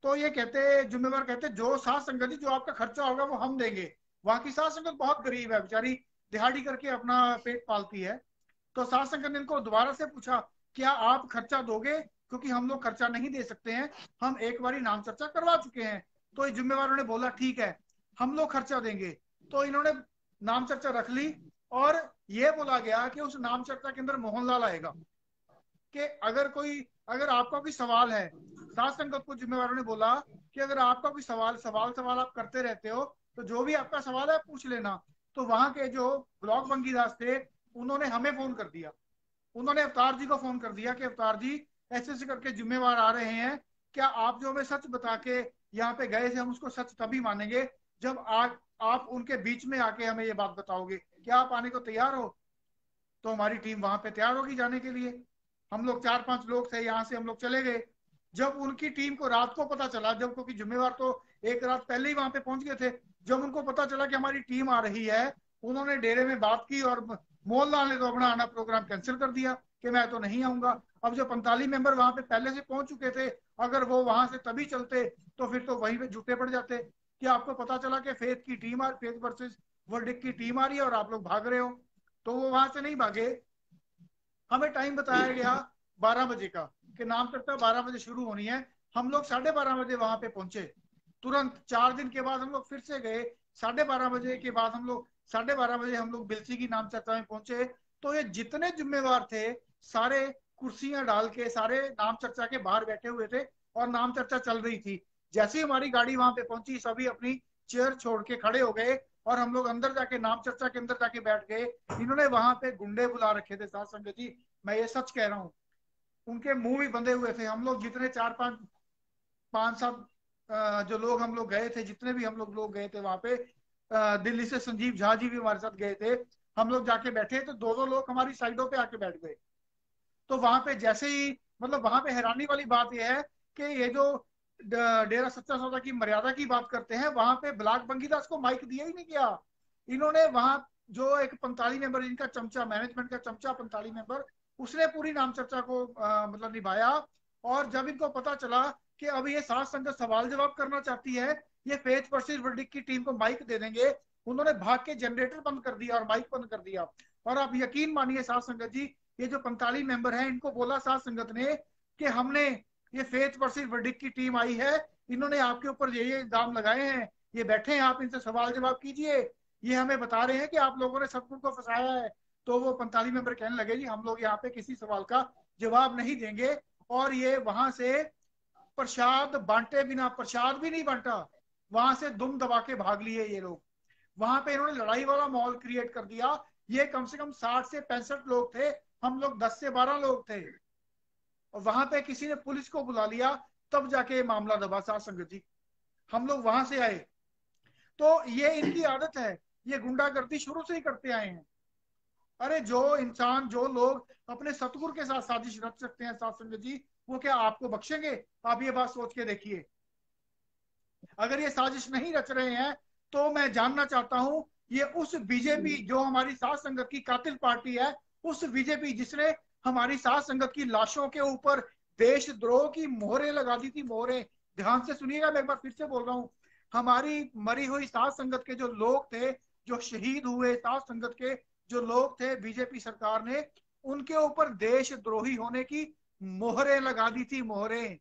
तो ये कहते जिम्मेवार कहते जो साध संगत जी जो आपका खर्चा होगा वो हम देंगे। वहां की साध संगत बहुत गरीब है, बेचारी दिहाड़ी करके अपना पेट पालती है। तो साध संगत ने इनको दोबारा से पूछा क्या आप खर्चा दोगे, क्योंकि हम लोग खर्चा नहीं दे सकते हैं, हम एक बार नाम चर्चा करवा चुके हैं। तो जिम्मेवारों ने बोला ठीक है हम लोग खर्चा देंगे। तो इन्होंने नाम चर्चा रख ली और ये बोला गया कि उस नाम चर्चा के अंदर मोहनलाल आएगा कि अगर आपका कोई सवाल है, साध संगत को जिम्मेवारों ने बोला कि अगर आपका कोई सवाल आप करते रहते हो तो जो भी आपका सवाल है पूछ लेना। तो वहां के जो ब्लॉक बंकीदास थे उन्होंने हमें फोन कर दिया, उन्होंने अवतार जी को फोन कर दिया कि अवतार जी ऐसे ऐसे करके जिम्मेवार आ रहे हैं, क्या आप जो हमें सच बता के यहाँ पे गए थे, हम उसको सच तभी मानेंगे जब आप उनके बीच में आके हमें ये बात बताओगे। क्या आप आने को तैयार हो? तो हमारी टीम वहां पे तैयार होगी जाने के लिए। हम लोग 4-5 लोग थे, यहाँ से हम लोग चले गए। जब उनकी टीम को रात को पता चला, जब क्योंकि जिम्मेवार तो एक रात पहले ही वहां पे पहुंच गए थे, जब उनको पता चला कि हमारी टीम आ रही है, उन्होंने डेरे में बात की और मोहनलाल ने तो अपना आना प्रोग्राम कैंसिल कर दिया कि मैं तो नहीं आऊंगा। अब जो 45 मेंबर वहां पे पहले से पहुंच चुके थे, अगर वो वहां से तभी चलते तो फिर तो वहीं पे जुटे पड़ जाते। कि आपको पता चला कि फेथ वर्सेस वर्ल्ड की टीम आ रही है और आप लोग भाग रहे हो। तो वो वहां से नहीं भागे। हमें टाइम बताया गया 12 बजे का, कि नाम चर्चा 12 बजे शुरू होनी है। हम लोग 12:30 बजे वहां पे पहुंचे। तुरंत 4 दिन के बाद हम लोग फिर से गए। 12:30 बजे के बाद हम लोग 12:30 बजे हम लोग बिलसी की नाम चर्चा में पहुंचे। तो ये जितने जिम्मेवार थे सारे कुर्सियां डाल के सारे नाम चर्चा के बाहर बैठे हुए थे और नाम चर्चा चल रही थी। जैसे ही हमारी गाड़ी वहां पे पहुंची, सभी अपनी चेयर छोड़ के खड़े हो गए और हम लोग अंदर जाके नाम चर्चा के अंदर जाके बैठ गए। इन्होंने वहां पे गुंडे बुला रखे थे साथ संगत जी, मैं ये सच कह रहा हूँ। उनके मुंह भी बंधे हुए थे। हम लोग जितने 4-5 5-7 जो लोग हम लोग गए थे, जितने भी हम लोग गए थे वहां पे, दिल्ली से संजीव झा जी भी हमारे साथ गए थे। हम लोग जाके बैठे तो दो दो लोग हमारी साइडों पे आके बैठ गए। तो वहां पे जैसे ही, मतलब वहां पे हैरानी वाली बात यह है कि ये जो डेरा सच्चा सौदा की मर्यादा की बात करते हैं, वहां पे ब्लाक बंगीदास को माइक दिया ही नहीं गया। इन्होंने वहां जो एक 45 मेंबर, इनका चमचा, मैनेजमेंट का चमचा 45 मेंबर, उसने पूरी नाम चर्चा को मतलब निभाया। और जब इनको पता चला कि अब ये सात संगत सवाल जवाब करना चाहती है, ये फेथ वर्सेस वर्डिक की टीम को माइक दे देंगे, उन्होंने भाग के जनरेटर बंद कर दिया और माइक बंद कर दिया। और आप यकीन मानिए सात संगत जी, ये जो 45 मेंबर हैं, इनको बोला सात संगत ने कि हमने, ये फेथ वर्सेस वर्डिक की टीम आई है, इन्होंने आपके ऊपर ये इल्जाम लगाए हैं, ये बैठे हैं, आप इनसे सवाल जवाब कीजिए, ये हमें बता रहे हैं कि आप लोगों ने सतगुरु को फंसाया है। तो वो 45 मेंबर कहने लगे, जी हम लोग यहाँ पे किसी सवाल का जवाब नहीं देंगे। और ये वहां से प्रसाद बांटे बिना, प्रसाद भी नहीं बांटा, वहां से दुम दबा के भाग लिए ये लोग। वहां पे इन्होंने लड़ाई वाला माहौल क्रिएट कर दिया। ये कम से कम 60 से 65 लोग थे, हम लोग 10 से 12 लोग थे। और वहां पे किसी ने पुलिस को बुला लिया, तब जाके मामला दबा साथ संगत जी। हम लोग वहां से आए। तो ये इनकी आदत है, ये गुंडागर्दी शुरू से ही करते आए हैं। अरे जो इंसान, जो लोग अपने सतगुरु के साथ साजिश रच सकते हैं साथ संगत जी, वो क्या आपको बख्शेंगे? आप ये बात सोच के देखिए। अगर ये साजिश नहीं रच रहे हैं, तो मैं जानना चाहता हूं, ये उस बीजेपी जो हमारी साथ संगत की कातिल पार्टी है, उस बीजेपी जिसने हमारी साथ संगत की लाशों के ऊपर देशद्रोह की मोहरें लगा दी थी, मोहरें। ध्यान से सुनिएगा, मैं एक बार फिर से बोल रहा हूं। हमारी मरी हुई साथ संगत के जो लोग थे, जो शहीद हुए साथ संगत के जो लोग थे, बीजेपी सरकार ने उनके ऊपर देशद्रोही होने की मोहरें लगा दी थी, मोहरें।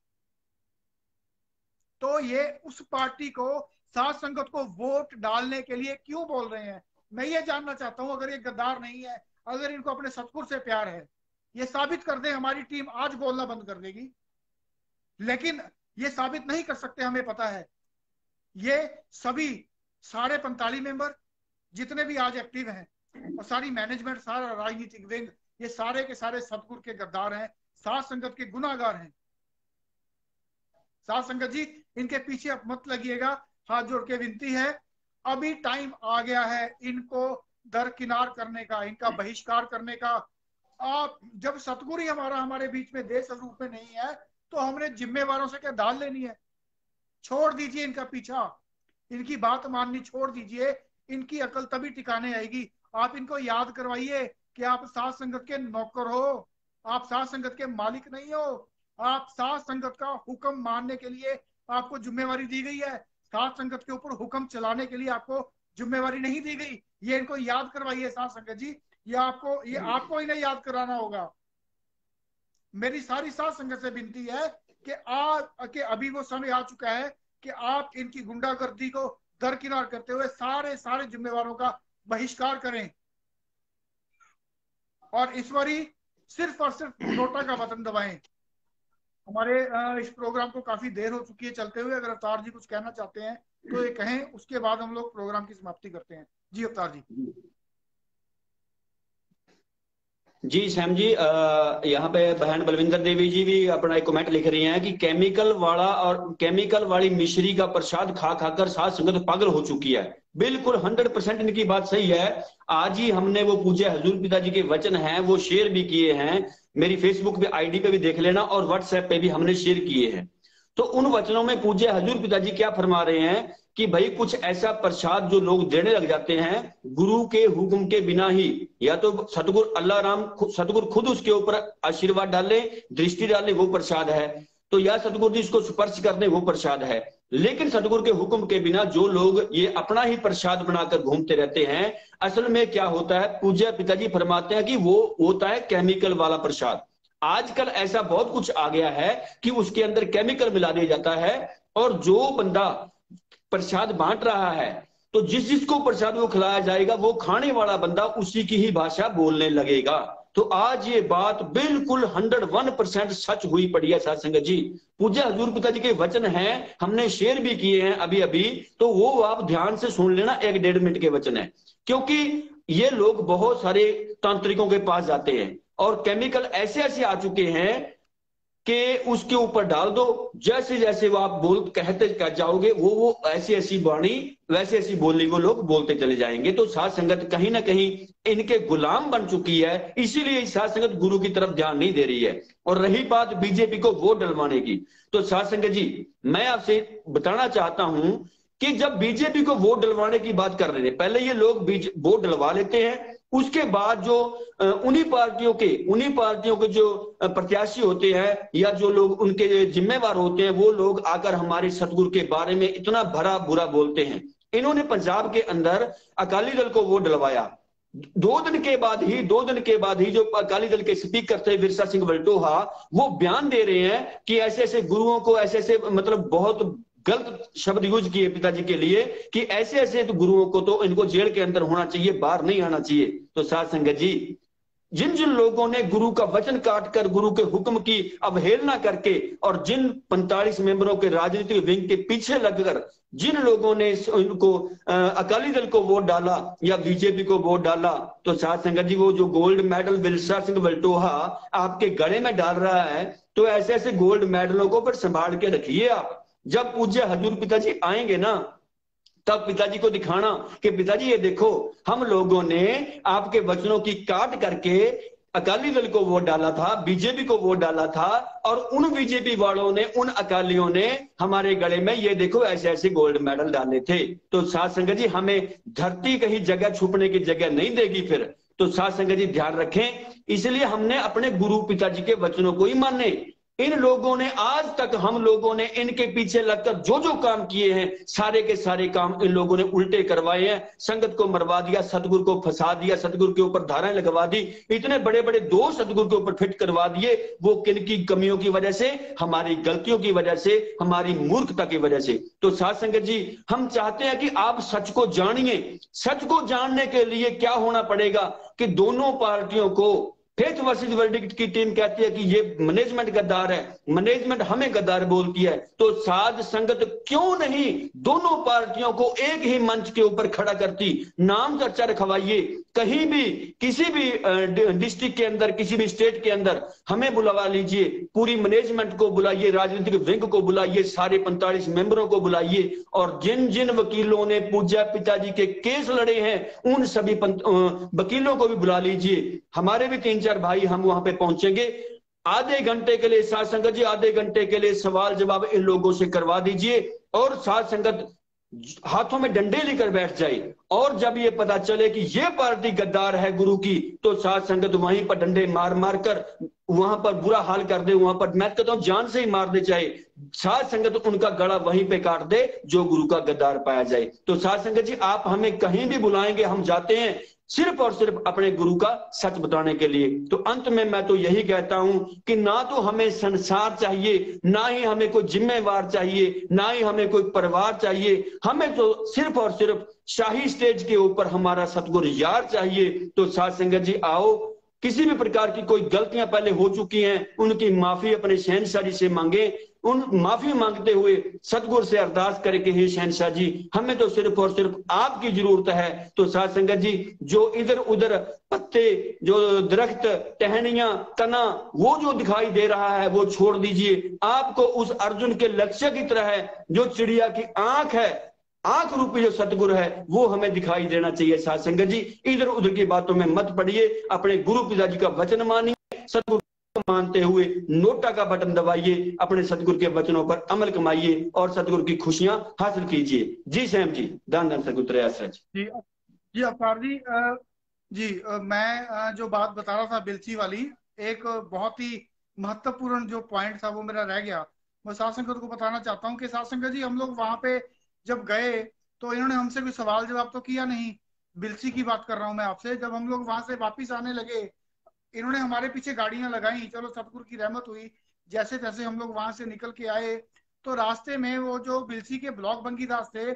तो ये उस पार्टी को, साथ संगत को वोट डालने के लिए क्यों बोल रहे हैं? मैं ये जानना चाहता हूं। अगर ये गद्दार नहीं है, अगर इनको अपने सतगुरु से प्यार है, ये साबित कर दे, हमारी टीम आज बोलना बंद कर देगी। लेकिन ये साबित नहीं कर सकते, हमें पता है। ये सभी सारे 45 मेंबर जितने भी आज एक्टिव हैं, और सारी मैनेजमेंट, सारा राजनीतिक विंग, ये सारे के सारे सतगुरु के गद्दार हैं, साथ संगत के गुनाहगार हैं। साथ संगत जी, इनके पीछे अब मत लगिएगा। हाथ जोड़ के विनती है, अभी टाइम आ गया है इनको दरकिनार करने का, इनका बहिष्कार करने का। आप, जब सतगुरु ही हमारा हमारे बीच में देश स्वरूप में नहीं है, तो हमने जिम्मेवारों से क्या दाल लेनी है? छोड़ दीजिए इनका पीछा, इनकी बात माननी छोड़ दीजिए। इनकी अकल तभी टिकाने आएगी। आप इनको याद करवाइए कि आप साथ संगत के नौकर हो, आप साथ संगत के मालिक नहीं हो। आप साथ संगत का हुक्म मानने के लिए आपको जिम्मेवारी दी गई है, साथ संगत के ऊपर हुक्म चलाने के लिए आपको जिम्मेवारी नहीं दी गई। ये इनको याद करवाइए साथ संगत जी। ये आपको इन्हें याद कराना होगा। मेरी सारी साथ संगत से विनती है कि अभी वो समय आ चुका है कि आप इनकी गुंडागर्दी को दरकिनार करते हुए सारे सारे जिम्मेवारों का बहिष्कार करें, और इस बारी सिर्फ और सिर्फ नोटा का बटन दबाएं। हमारे इस प्रोग्राम को काफी देर हो चुकी है चलते हुए। अगर अवतार जी कुछ कहना चाहते हैं तो ये कहें, उसके बाद हम लोग प्रोग्राम की समाप्ति करते हैं। जी अवतार जी। जी सैम जी, यहाँ पे बहन बलविंदर देवी जी भी अपना एक कमेंट लिख रही हैं कि केमिकल वाली मिश्री का प्रसाद खा खाकर साध संगत पागल हो चुकी है। बिल्कुल 100% इनकी बात सही है। आज ही हमने वो पूज्य हजूर पिताजी के वचन हैं वो शेयर भी किए हैं। मेरी फेसबुक पे आईडी पे भी देख लेना, और व्हाट्सएप पे भी हमने शेयर किए हैं। तो उन वचनों में पूज्य हजूर पिताजी क्या फरमा रहे हैं कि भाई कुछ ऐसा प्रसाद जो लोग देने लग जाते हैं गुरु के हुक्म के बिना ही, या तो सतगुरु अल्लाह राम सतगुरु खुद उसके ऊपर आशीर्वाद डाले, दृष्टि डाले, वो प्रसाद है। तो या सतगुरु जी इसको स्पर्श कर दे, वो प्रसाद है। लेकिन सतगुरु के हुक्म के बिना जो लोग ये अपना ही प्रसाद बनाकर घूमते रहते हैं, असल में क्या होता है, पूज्य पिताजी फरमाते हैं कि वो होता है केमिकल वाला प्रसाद। आजकल ऐसा बहुत कुछ आ गया है कि उसके अंदर केमिकल मिला दिया जाता है, और जो बंदा प्रसाद बांट रहा है, तो जिस जिसको प्रसाद वो खिलाया जाएगा वो खाने वाला बंदा उसी की ही भाषा बोलने लगेगा। तो आज ये बात बिल्कुल 101% सच हुई पड़ी है साथ संगत जी। पूज्य हजूर पिताजी के वचन हैं, हमने शेयर भी किए हैं अभी अभी, तो वो आप ध्यान से सुन लेना, 1-1.5 मिनट के वचन है। क्योंकि ये लोग बहुत सारे तांत्रिकों के पास जाते हैं और केमिकल ऐसे ऐसे आ चुके हैं कि उसके ऊपर डाल दो, जैसे जैसे वो आप बोल कहते कह जाओगे, वो ऐसी ऐसी वाणी वैसे ऐसी बोली वो लोग बोलते चले जाएंगे। तो साध संगत कहीं ना कहीं इनके गुलाम बन चुकी है, इसीलिए साध संगत गुरु की तरफ ध्यान नहीं दे रही है। और रही बात बीजेपी को वोट डलवाने की, तो साध संगत जी मैं आपसे बताना चाहता हूं कि जब बीजेपी को वोट डलवाने की बात कर रहे हैं, पहले ये लोग वोट डलवा लेते हैं, उसके बाद जो उन्हीं पार्टियों के जो प्रत्याशी होते हैं या जो लोग उनके जिम्मेवार होते हैं, वो लोग आकर हमारे सतगुरु के बारे में इतना भरा बुरा बोलते हैं। इन्होंने पंजाब के अंदर अकाली दल को वोट डलवाया, 2 दिन के बाद ही जो अकाली दल के स्पीकर थे विरसा सिंह वल्टोहा, वो बयान दे रहे हैं कि ऐसे ऐसे गुरुओं को ऐसे ऐसे, मतलब बहुत गलत शब्द यूज किए पिताजी के लिए, कि ऐसे ऐसे तो गुरुओं को तो इनको जेल के अंदर होना चाहिए, बाहर नहीं आना चाहिए। तो साध संगत जी, जिन जिन लोगों ने गुरु का वचन काटकर गुरु के हुक्म की अवहेलना करके, और जिन 45 मेंबरों के राजनीतिक विंग के पीछे लगकर जिन लोगों ने उनको अकाली दल को वोट डाला या बीजेपी को वोट डाला, तो साध संगत जी वो जो गोल्ड मेडल विरसा सिंह वल्टोहा आपके गले में डाल रहा है, तो ऐसे ऐसे गोल्ड मेडलों को फिर संभाल के रखिए आप। जब पूज्य हजूर पिताजी आएंगे ना, तब पिताजी को दिखाना कि पिताजी ये देखो, हम लोगों ने आपके वचनों की काट करके अकाली दल को वोट डाला था, बीजेपी को वोट डाला था, और उन बीजेपी वालों ने, उन अकालियों ने हमारे गले में ये देखो ऐसे ऐसे गोल्ड मेडल डाले थे। तो साध संगत जी हमें धरती कहीं जगह छुपने की जगह नहीं देगी फिर। तो साध संगत जी ध्यान रखें, इसलिए हमने अपने गुरु पिताजी के वचनों को ही माने। इन लोगों ने आज तक, हम लोगों ने इनके पीछे लगकर जो जो काम किए हैं, सारे के सारे काम इन लोगों ने उल्टे करवाए हैं। संगत को मरवा दिया, सतगुरु को फंसा दिया, सतगुरु के ऊपर धाराएं लगवा दी, इतने बड़े बड़े दोष सतगुरु के ऊपर फिट करवा दिए। वो किन की कमियों की वजह से? हमारी गलतियों की वजह से, हमारी मूर्खता की वजह से। तो साध संगत जी, हम चाहते हैं कि आप सच को जानिए। सच को जानने के लिए क्या होना पड़ेगा कि दोनों पार्टियों को, फेथ वर्सेस वर्डिक्ट की टीम कहती है कि ये मैनेजमेंट गद्दार है, मैनेजमेंट हमें गद्दार बोलती है, तो साध संगत क्यों नहीं दोनों पार्टियों को एक ही मंच के ऊपर खड़ा करती? नाम चर्चा रखवाइए, कहीं भी किसी भी डिस्ट्रिक्ट के अंदर, किसी भी स्टेट के अंदर हमें बुलवा लीजिए, पूरी मैनेजमेंट को बुलाइए, राजनीतिक विंग को बुलाइए, सारे 45 मेंबरों को बुलाइए, और जिन जिन वकीलों ने पूज्य पिताजी के केस लड़े हैं उन सभी वकीलों को भी बुला लीजिए। हमारे भी 3-4 भाई, हम वहां पे पहुंचेंगे। आधे घंटे के लिए साध संगत जी, आधे घंटे के लिए सवाल जवाब इन लोगों से करवा दीजिए, और साध संगत हाथों में डंडे लेकर बैठ जाए। और जब ये पता चले कि ये पार्टी गद्दार है गुरु की, तो साध संगत वहीं पर डंडे मार मार कर वहां पर बुरा हाल कर दे, वहां पर मैं कहता हूं जान से ही मार दे, चाहे साध संगत उनका गला वहीं पे काट दे जो गुरु का गद्दार पाया जाए। तो साध संगत जी, आप हमें कहीं भी बुलाएंगे, हम जाते हैं सिर्फ और सिर्फ अपने गुरु का सच बताने के लिए। तो अंत में मैं तो यही कहता हूं कि ना तो हमें संसार चाहिए, ना ही हमें कोई जिम्मेवार चाहिए, ना ही हमें कोई परिवार चाहिए, हमें तो सिर्फ और सिर्फ शाही स्टेज के ऊपर हमारा सतगुरु यार चाहिए। तो साध संगत जी आओ, किसी भी प्रकार की कोई गलतियां पहले हो चुकी हैं उनकी माफी अपने शहनशाह जी से मांगे, उन माफी मांगते हुए सतगुरु से अरदास करके हे शहनशाह जी, हमें तो सिर्फ और सिर्फ आपकी जरूरत है। तो साध संगत जी, जो इधर उधर पत्ते, जो दरख्त, टहनियां, तना, वो जो दिखाई दे रहा है वो छोड़ दीजिए। आपको उस अर्जुन के लक्ष्य की तरह है, जो चिड़िया की आंख है, आंख रूपी जो सतगुरु है वो हमें दिखाई देना चाहिए। साध संगत जी, इधर उधर की बातों में मत पड़िए, अपने गुरु पिताजी का वचन मानिए, सतगुरु मानते हुए नोटा का बटन दबाइए, अपने सतगुरु के वचनों पर अमल कमाइए और सतगुरु की खुशियां हासिल कीजिए। जी सैम जी, दान दान सतगुरु त्रयासज। जी जी अवतार जी, जी मैं जो बात बता रहा था बिलची वाली, एक बहुत ही महत्वपूर्ण जो पॉइंट था वो मेरा रह गया। मैं साथ संगत को बताना चाहता हूँ कि साथ संगत जी, हम लोग वहां पे जब गए तो इन्होंने हमसे कोई सवाल जवाब तो किया नहीं। बिलची की बात कर रहा हूँ मैं आपसे। जब हम लोग वहां से वापिस आने लगे, इन्होंने हमारे पीछे गाड़ियां लगाई, चलो सतगुरु की रहमत हुई, जैसे तैसे हम लोग वहां से निकल के आए। तो रास्ते में वो जो बिलसी के ब्लॉक बंकीदास थे,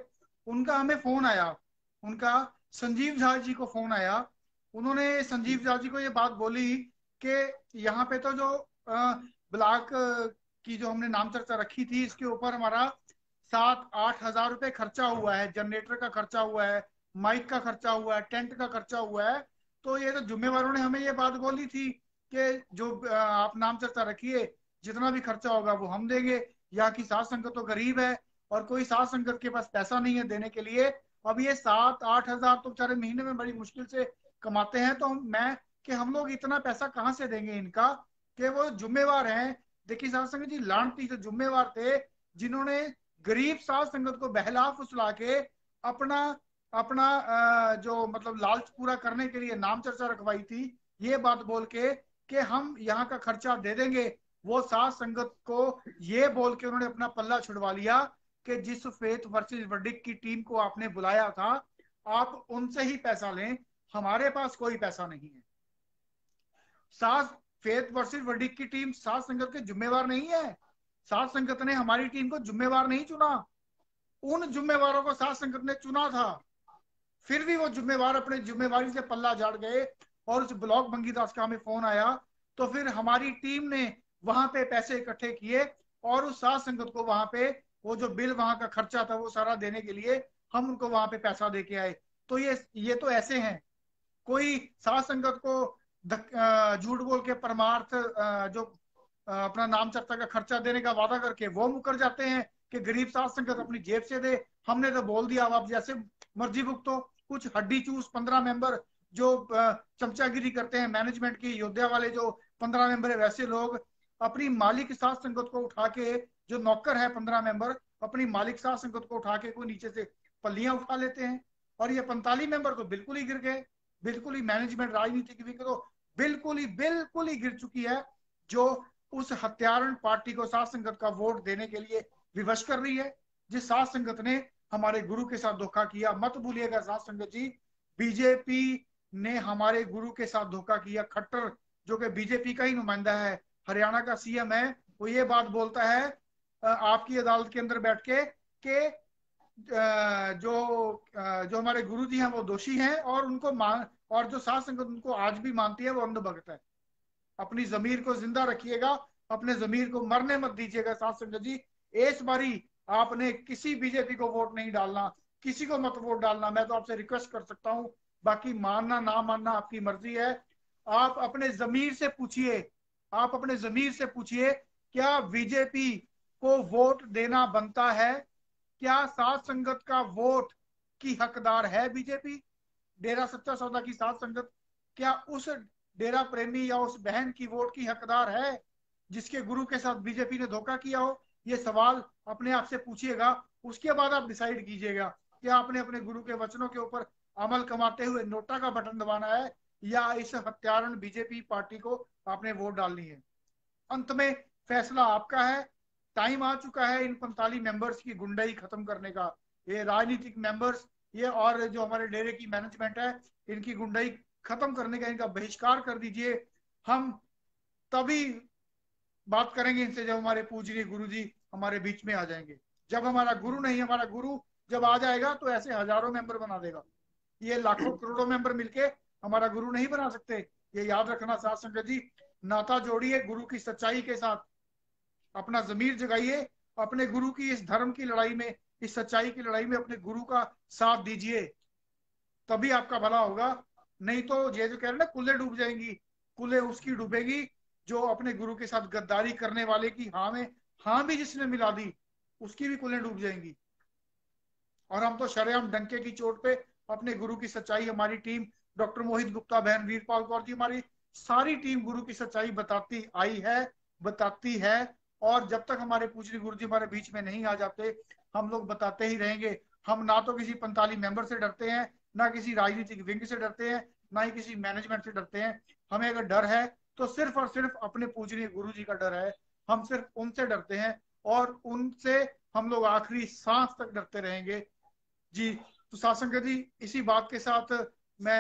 उनका हमें फोन आया। उनका संजीव झा जी को फोन आया। उन्होंने संजीव झा जी को ये बात बोली कि यहाँ पे तो जो ब्लॉक की जो हमने नाम चर्चा रखी थी, इसके ऊपर हमारा 7-8 हजार रुपए खर्चा हुआ है, जनरेटर का खर्चा हुआ है, माइक का खर्चा हुआ है, टेंट का खर्चा हुआ है। तो ये तो जुम्मेवारों ने हमें ये बात बोली थी कि जो आप नाम चर्चा रखिए, जितना भी खर्चा होगा वो हम देंगे। यहाँ की साध संगत तो गरीब है और कोई साध संगत के पास पैसा नहीं है देने के लिए। अब ये 7-8 हजार तो बेचारे महीने में बड़ी मुश्किल से कमाते हैं। तो मैं कि हम लोग इतना पैसा कहाँ से देंगे इनका, कि वो जुम्मेवार हैं। देखिए साध संगत जी, लानती जो जुम्मेवार थे, जिन्होंने गरीब साध संगत को बहला फुसला के अपना अपना जो मतलब लालच पूरा करने के लिए नाम चर्चा रखवाई थी, ये बात बोल के कि हम यहाँ का खर्चा दे देंगे। वो साध संगत को ये बोल के उन्होंने अपना पल्ला छुड़वा लिया कि जिस फेथ वर्सेस वर्डिक की टीम को आपने बुलाया था, आप उनसे ही पैसा लें, हमारे पास कोई पैसा नहीं है। साध फेथ वर्सेस वर्डिक की टीम साध संगत के जिम्मेवार नहीं है। साध संगत ने हमारी टीम को जिम्मेवार नहीं चुना, उन जिम्मेवारों को साध संगत ने चुना था। फिर भी वो जिम्मेवार अपने जिम्मेवारी से पल्ला झाड़ गए और उस ब्लॉक बंकीदास का हमें फोन आया। तो फिर हमारी टीम ने वहां पे पैसे इकट्ठे किए और उस साध संगत को वहां पे वो जो बिल वहां का खर्चा था वो सारा देने के लिए हम उनको वहां पे पैसा दे के आए। तो ये तो ऐसे हैं, कोई साध संगत को झूठ बोल के परमार्थ जो अपना नाम चर्चा का खर्चा देने का वादा करके वो मुकर जाते हैं कि गरीब साध संगत अपनी जेब से दे। हमने तो बोल दिया, अब आप जैसे मर्जी भुगतो। कुछ हड्डी चूस 15 मेंबर जो चमचागिरी करते हैं मैनेजमेंट की, योद्धा वाले जो 15 मेंबर है, वैसे लोग अपनी मालिक साध संगत को उठा के, जो नौकर है 15 मेंबर, अपनी मालिक साध संगत को उठा के कोई नीचे से पल्लियां उठा लेते हैं। और ये 45 मेंबर तो बिल्कुल ही गिर गए। बिल्कुल ही मैनेजमेंट राजनीति की भी तो बिल्कुल ही गिर चुकी है, जो उस हत्यारण पार्टी को साध संगत का वोट देने के लिए विवश कर रही है, जिस साध संगत ने हमारे गुरु के साथ धोखा किया। मत भूलिएगा साध संगत जी, बीजेपी ने हमारे गुरु के साथ धोखा किया। खट्टर जो कि बीजेपी का ही नुमाइंदा है, हरियाणा का सीएम है, वो ये बात बोलता है आपकी अदालत के अंदर बैठ के कि जो हमारे गुरु जी हैं वो दोषी हैं और उनको मान, और जो साध संगत उनको आज भी मानती है वो अंधभक्त है। अपनी जमीर को जिंदा रखिएगा, अपने जमीर को मरने मत दीजिएगा साध संगत जी। इस बारी आपने किसी बीजेपी को वोट नहीं डालना, किसी को मत वोट डालना। मैं तो आपसे रिक्वेस्ट कर सकता हूं, बाकी मानना ना मानना आपकी मर्जी है। आप अपने जमीर से पूछिए, आप अपने जमीर से पूछिए, क्या बीजेपी को वोट देना बनता है? क्या साध संगत का वोट की हकदार है बीजेपी? डेरा सच्चा सौदा की साध संगत क्या उस डेरा प्रेमी या उस बहन की वोट की हकदार है जिसके गुरु के साथ बीजेपी ने धोखा किया हो? ये सवाल अपने आप से पूछिएगा, उसके बाद आप डिसाइड कीजिएगा कि आपने अपने गुरु के वचनों के ऊपर अमल कमाते हुए नोटा का बटन दबाना है या इस हत्यारण बीजेपी पार्टी को आपने वोट डालनी है। अंत में फैसला आपका है। टाइम आ चुका है इन 45 मेंबर्स की गुंडाई खत्म करने का। ये राजनीतिक मेंबर्स, ये और जो हमारे डेरे की मैनेजमेंट है, इनकी गुंडाई खत्म करने का, इनका बहिष्कार कर दीजिए। हम तभी बात करेंगे इनसे जब हमारे पूजनीय गुरु जी हमारे बीच में आ जाएंगे। जब हमारा गुरु नहीं, हमारा गुरु जब आ जाएगा तो ऐसे हजारों मेंबर बना देगा। ये लाखों करोड़ों मेंबर मिलके हमारा गुरु नहीं बना सकते। ये याद रखना साध संगत जी, नाता जोड़िए गुरु की सच्चाई के साथ। अपना जमीर जगाइए, अपने गुरु की इस धर्म की लड़ाई में, इस सच्चाई की लड़ाई में अपने गुरु का साथ दीजिए, तभी आपका भला होगा। नहीं तो ये जो कह रहे हैं ना, कुल्ले डूब जाएंगी, कुल्ले उसकी डूबेगी जो अपने गुरु के साथ गद्दारी करने वाले की हाँ में हाँ भी जिसने मिला दी, उसकी भी कुल्ले डूब जाएंगी। और हम तो शरेआम डंके की चोट पे अपने गुरु की सच्चाई, हमारी टीम, डॉक्टर मोहित गुप्ता, बहन वीरपाल कौर जी, हमारी सारी टीम गुरु की सच्चाई बताती आई है, बताती है। और जब तक हमारे पूजनीय गुरु जी हमारे बीच में नहीं आ जाते, हम लोग बताते ही रहेंगे। हम ना तो किसी 45 मेंबर से डरते हैं, ना किसी राजनीतिक विंग से डरते हैं, ना ही किसी मैनेजमेंट से डरते हैं। हमें अगर डर है तो सिर्फ और सिर्फ अपने पूजनीय गुरु जी का डर है। हम सिर्फ उनसे डरते हैं, और उनसे हम लोग आखिरी सांस तक डरते रहेंगे जी। तो सासंगत जी, इसी बात के साथ मैं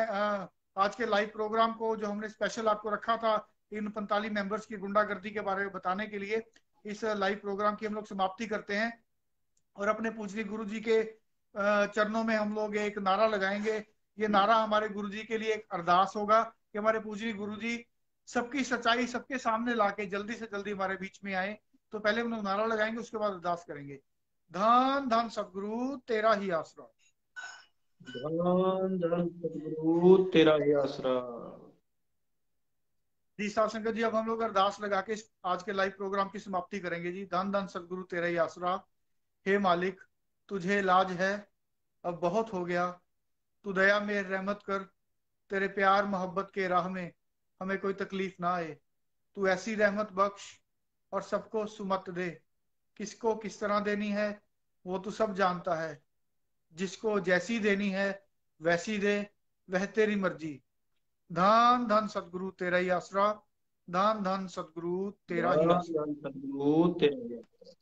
आज के लाइव प्रोग्राम को जो हमने स्पेशल आपको रखा था इन 45 मेंबर्स की गुंडागर्दी के बारे में बताने के लिए, इस लाइव प्रोग्राम की हम लोग समाप्ति करते हैं। और अपने पूजनीय गुरु जी के चरणों में हम लोग एक नारा लगाएंगे। ये नारा हमारे गुरु जी के लिए एक अरदास होगा कि हमारे पूजनीय गुरु जी सबकी सच्चाई सबके सामने लाके जल्दी से जल्दी हमारे बीच में आए। तो पहले हम लोग नारा लगाएंगे, उसके बाद अरदास करेंगे। धन धन सतगुरु तेरा ही आसरा। धन धन सतगुरु तेरा ही आसरा। जी साध संगत जी, अब हम लोग अरदास लगा के आज के लाइव प्रोग्राम की समाप्ति करेंगे जी। धन धन सतगुरु तेरा ही आसरा। हे मालिक, तुझे इलाज है, अब बहुत हो गया। तू दया में रहमत कर, तेरे प्यार मोहब्बत के राह में हमें कोई तकलीफ ना आए। तू ऐसी रहमत बख्श और सबको सुमत दे। किसको किस तरह देनी है वो तू सब जानता है। जिसको जैसी देनी है वैसी दे, वह तेरी मर्जी। धन धन सतगुरु तेरा ही आसरा। धन धन सतगुरु तेरा ही धन आसरा। धन सतगुरु तेरा ही आसरा।